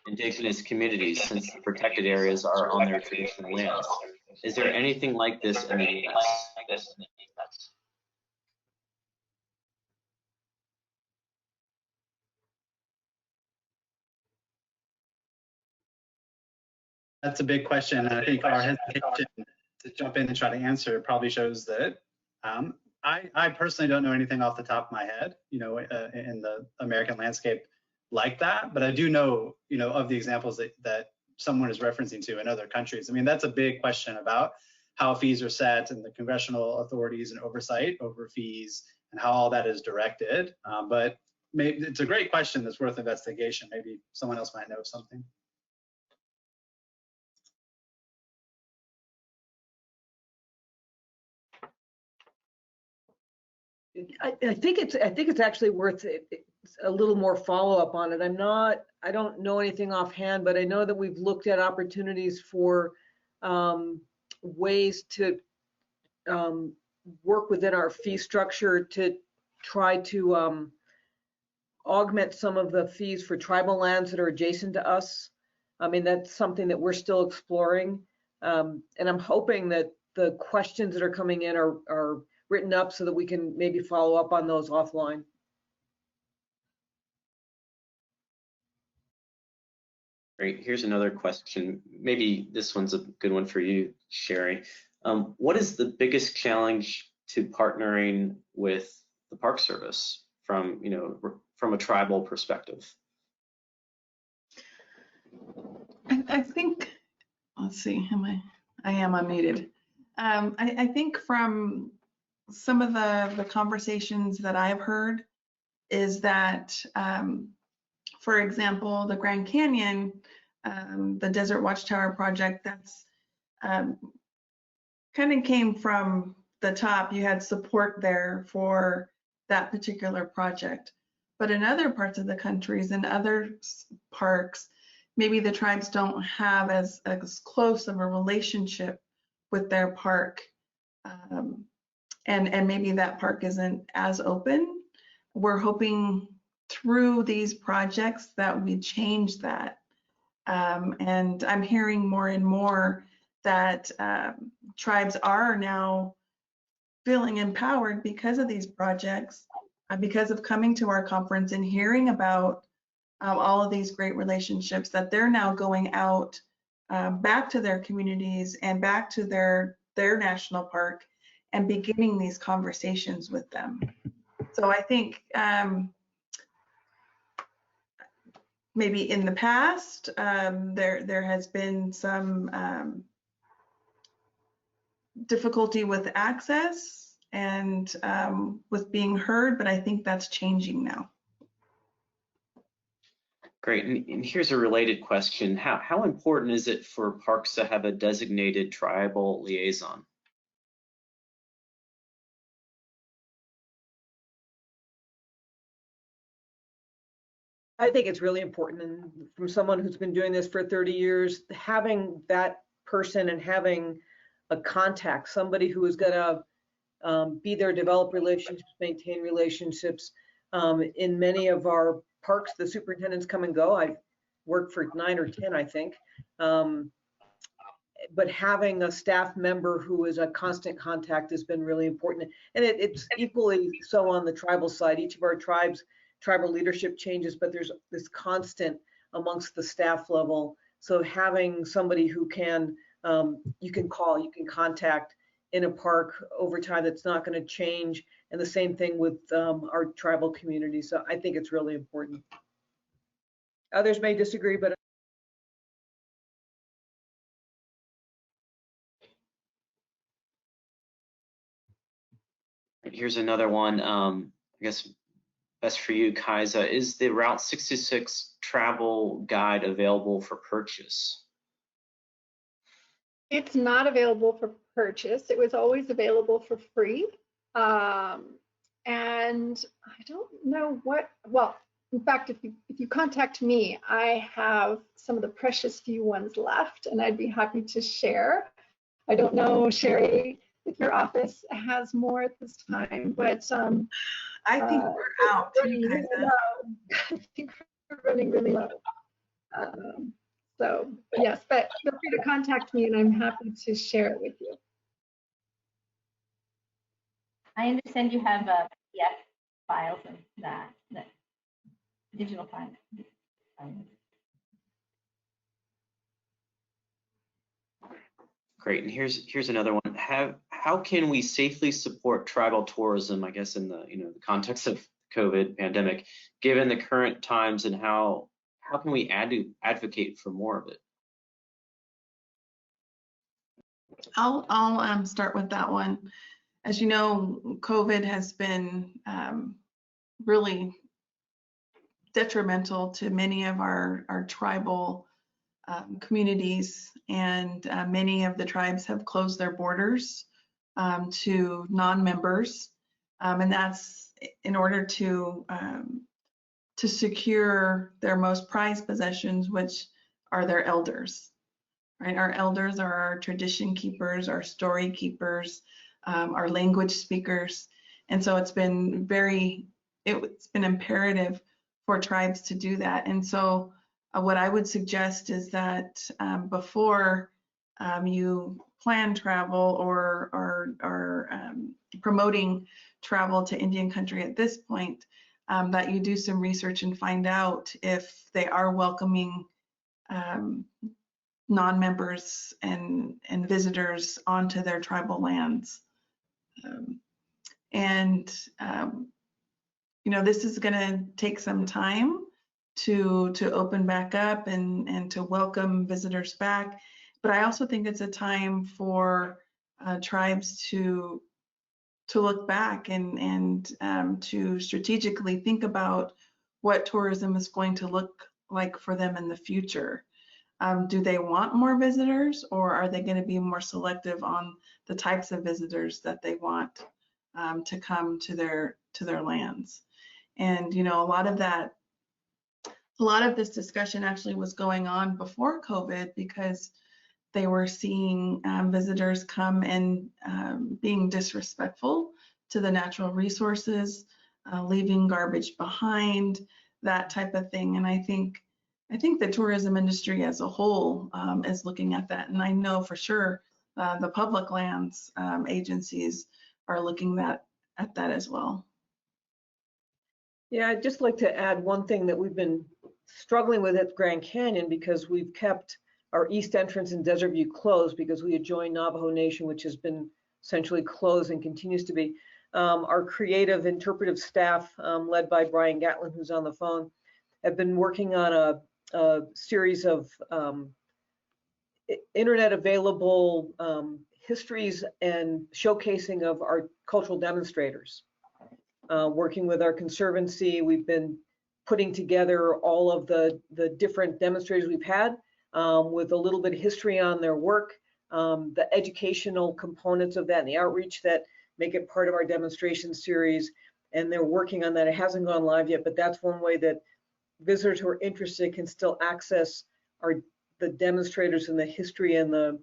indigenous communities since the protected areas are on their traditional lands. Is there anything like this in the US? That's a big question, and I think our hesitation to jump in and try to answer probably shows that I personally don't know anything off the top of my head, in the American landscape like that, but I do know, of the examples that someone is referencing to in other countries. I mean, that's a big question about how fees are set and the congressional authorities and oversight over fees and how all that is directed. But maybe it's a great question that's worth investigation. Maybe someone else might know something. I think it's actually worth a little more follow-up on it. I don't know anything offhand, but I know that we've looked at opportunities for ways to work within our fee structure to try to augment some of the fees for tribal lands that are adjacent to us. I mean, that's something that we're still exploring. And I'm hoping that the questions that are coming in are written up so that we can maybe follow up on those offline. Great. Here's another question. Maybe this one's a good one for you, Sherry. What is the biggest challenge to partnering with the Park Service from a tribal perspective? I think, let's see, I am unmuted. I think from some of the conversations that I've heard is that, for example, the Grand Canyon, the Desert Watchtower project, that's kind of came from the top. You had support there for that particular project. But in other parts of the countries and other parks, maybe the tribes don't have as close of a relationship with their park. And maybe that park isn't as open. We're hoping through these projects that we change that. And I'm hearing more and more that tribes are now feeling empowered because of these projects, because of coming to our conference and hearing about all of these great relationships, that they're now going out back to their communities and back to their national park and beginning these conversations with them. So I think maybe in the past, there has been some difficulty with access and with being heard, but I think that's changing now. Great. And here's a related question. How important is it for parks to have a designated tribal liaison? I think it's really important, and from someone who's been doing this for 30 years, having that person and having a contact, somebody who is going to be there, develop relationships, maintain relationships. In many of our parks, the superintendents come and go. I've worked for 9 or 10, I think. But having a staff member who is a constant contact has been really important. And it's equally so on the tribal side. Each of our tribal leadership changes, but there's this constant amongst the staff level. So having somebody who you can call, you can contact in a park over time, that's not going to change. And the same thing with our tribal community. So I think it's really important. Others may disagree, but here's another one. I guess best for you, Kaisa. Is the Route 66 travel guide available for purchase? It's not available for purchase. It was always available for free. And I don't know what, well, in fact, if you contact me, I have some of the precious few ones left, and I'd be happy to share. I don't know, Sherry, if your office has more at this time, but I think we're out too, running really Kaisa. low. I think we're running really low. So yes, but feel free to contact me, and I'm happy to share it with you. I understand you have PDF files of that digital files. Great. And here's another one. How can we safely support tribal tourism, I guess, in the the context of COVID pandemic, given the current times, and how can we advocate for more of it? I'll start with that one. As you know, COVID has been really detrimental to many of our tribal communities, and many of the tribes have closed their borders to non-members, and that's in order to secure their most prized possessions, which are their elders. Right, our elders are our tradition keepers, our story keepers, our language speakers, and so it's been imperative for tribes to do that. And so what I would suggest is that before you plan travel or are promoting travel to Indian country at this point, that you do some research and find out if they are welcoming non-members and visitors onto their tribal lands. This is going to take some time to open back up and to welcome visitors back. But I also think it's a time for tribes to look back and to strategically think about what tourism is going to look like for them in the future. Do they want more visitors, or are they going to be more selective on the types of visitors that they want to come to their lands? And a lot of this discussion actually was going on before COVID, because they were seeing visitors come and being disrespectful to the natural resources, leaving garbage behind, that type of thing. And I think the tourism industry as a whole is looking at that. And I know for sure the public lands agencies are looking at that as well. Yeah, I'd just like to add one thing that we've been struggling with at Grand Canyon, because we've kept our east entrance in Desert View closed because we had joined Navajo Nation, which has been essentially closed and continues to be. Our creative interpretive staff, led by Brian Gatlin, who's on the phone, have been working on a series of internet available histories and showcasing of our cultural demonstrators. Working with our conservancy, we've been putting together all of the different demonstrators we've had with a little bit of history on their work, the educational components of that and the outreach that make it part of our demonstration series. And they're working on that. It hasn't gone live yet, but that's one way that visitors who are interested can still access the demonstrators and the history and the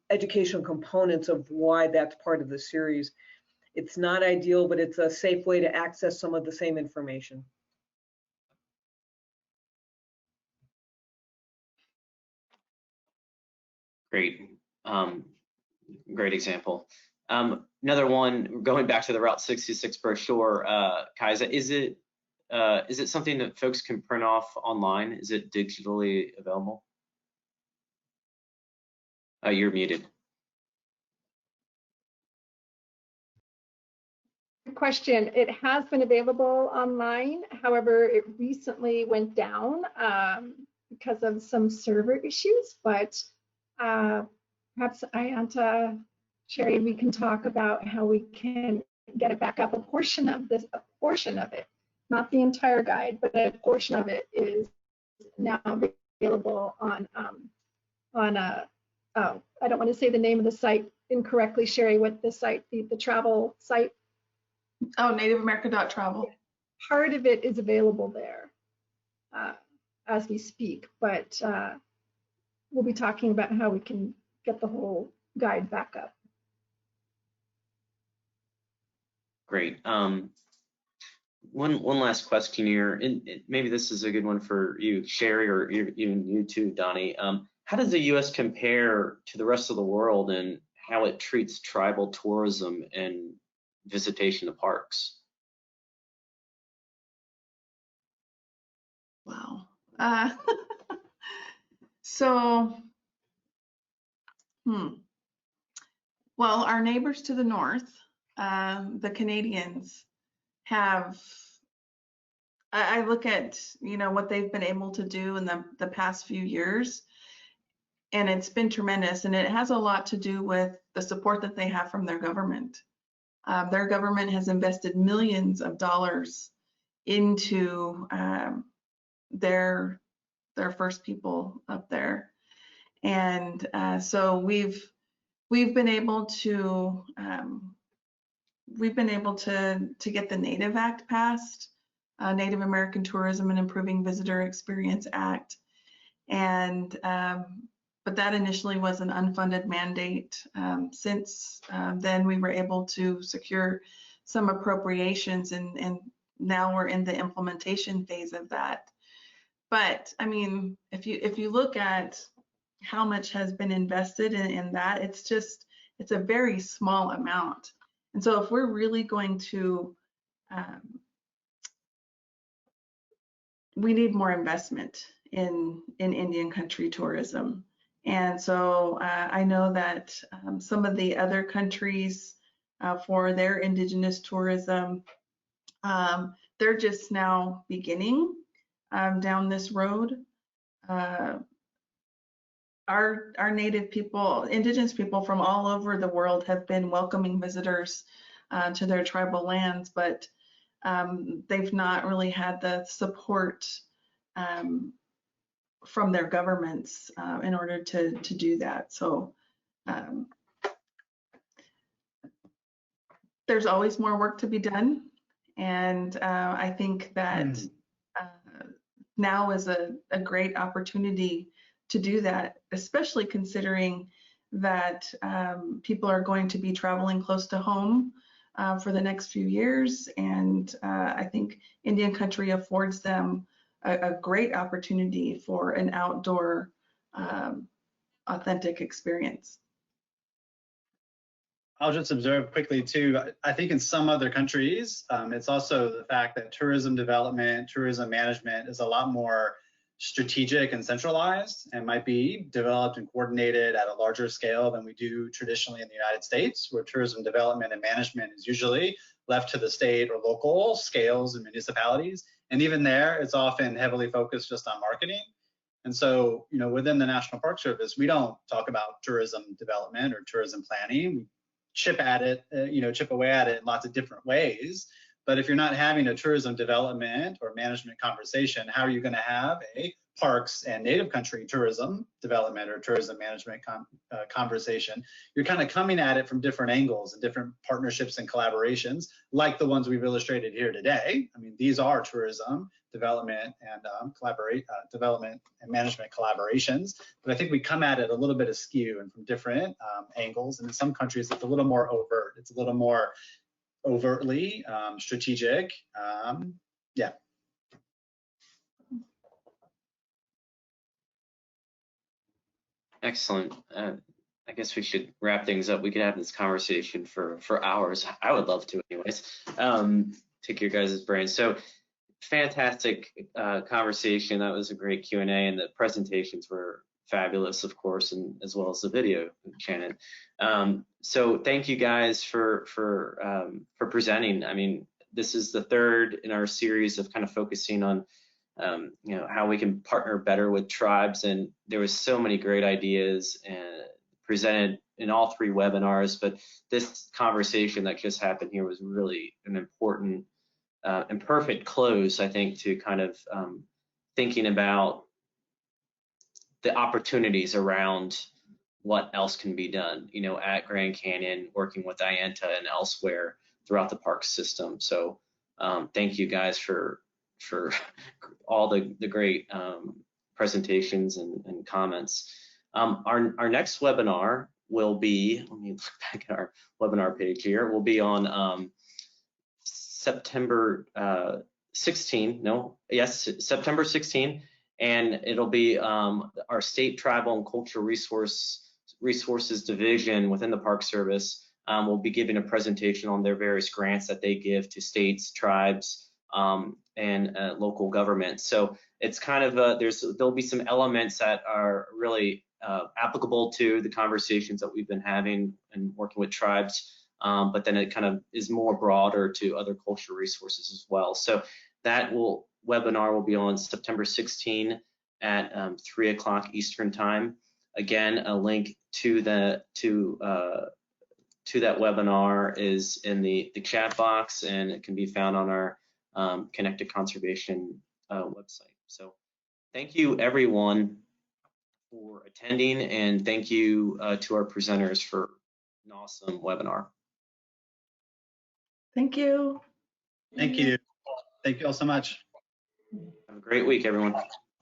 educational components of why that's part of the series. It's not ideal, but it's a safe way to access some of the same information. Great. Great example. Another one, going back to the Route 66 brochure, Kaisa, is it something that folks can print off online? Is it digitally available? You're muted. Good question. It has been available online. However, it recently went down because of some server issues, but perhaps Ayanta, Sherry, we can talk about how we can get it back up. A portion of it, not the entire guide, but a portion of it is now available on I don't want to say the name of the site incorrectly, Sherry, what the site, the travel site Oh, nativeamerica.travel. Part of it is available there as we speak, but we'll be talking about how we can get the whole guide back up. Great. One last question here, and maybe this is a good one for you, Sherry, or even you too, Donnie. How does the U.S. compare to the rest of the world and how it treats tribal tourism and visitation to parks? Wow. So, well, our neighbors to the north, the Canadians, have, I look at, what they've been able to do in the past few years, and it's been tremendous. And it has a lot to do with the support that they have from their government. Their government has invested millions of dollars into their First People up there. And so we've been able to get the Native Act passed, Native American Tourism and Improving Visitor Experience Act, and but that initially was an unfunded mandate. Since then, we were able to secure some appropriations, and now we're in the implementation phase of that. But I mean, if you look at how much has been invested in that, it's a very small amount. And so if we're really going to, we need more investment in Indian country tourism. And so I know that some of the other countries for their indigenous tourism, they're just now beginning down this road. Our native people, indigenous people from all over the world have been welcoming visitors to their tribal lands, but they've not really had the support from their governments in order to do that. So there's always more work to be done. And I think that now is a great opportunity to do that, especially considering that people are going to be traveling close to home for the next few years. And I think Indian country affords them a great opportunity for an outdoor authentic experience. I'll just observe quickly too, I think in some other countries, it's also the fact that tourism development, tourism management is a lot more strategic and centralized, and might be developed and coordinated at a larger scale than we do traditionally in the United States, where tourism development and management is usually left to the state or local scales and municipalities. And even there, it's often heavily focused just on marketing. And so, within the National Park Service, we don't talk about tourism development or tourism planning. We chip at it, chip away at it in lots of different ways. But if you're not having a tourism development or management conversation, how are you going to have a parks and native country tourism development or tourism management conversation? You're kind of coming at it from different angles and different partnerships and collaborations, like the ones we've illustrated here today. I mean, these are tourism development and development and management collaborations. But I think we come at it a little bit askew and from different angles. And in some countries, it's a little more overt. It's a little more overtly strategic. Yeah. Excellent. I guess we should wrap things up. We could have this conversation for hours. I would love to anyways. Take your guys' brains. So fantastic conversation. That was a great Q&A, and the presentations were fabulous, of course, and as well as the video, Shannon. So thank you guys for presenting. I mean, this is the third in our series of kind of focusing on how we can partner better with tribes, and there was so many great ideas presented in all three webinars, but this conversation that just happened here was really an important and perfect close, I think, to kind of thinking about the opportunities around what else can be done, at Grand Canyon, working with IANTA and elsewhere throughout the park system. So thank you guys for all the great presentations and comments. Our next webinar will be, let me look back at our webinar page here, will be on September 16, September 16, and it'll be our State Tribal and Cultural Resources Division within the Park Service will be giving a presentation on their various grants that they give to states, tribes, and local government. So it's kind of there'll be some elements that are really applicable to the conversations that we've been having and working with tribes, but then it kind of is more broader to other cultural resources as well. So that webinar will be on September 16 at 3 o'clock Eastern time. Again, a link to that webinar is in the chat box, and it can be found on our Connected Conservation website. So thank you everyone for attending, and thank you to our presenters for an awesome webinar. Thank you. Thank you. Thank you all so much. Have a great week, everyone.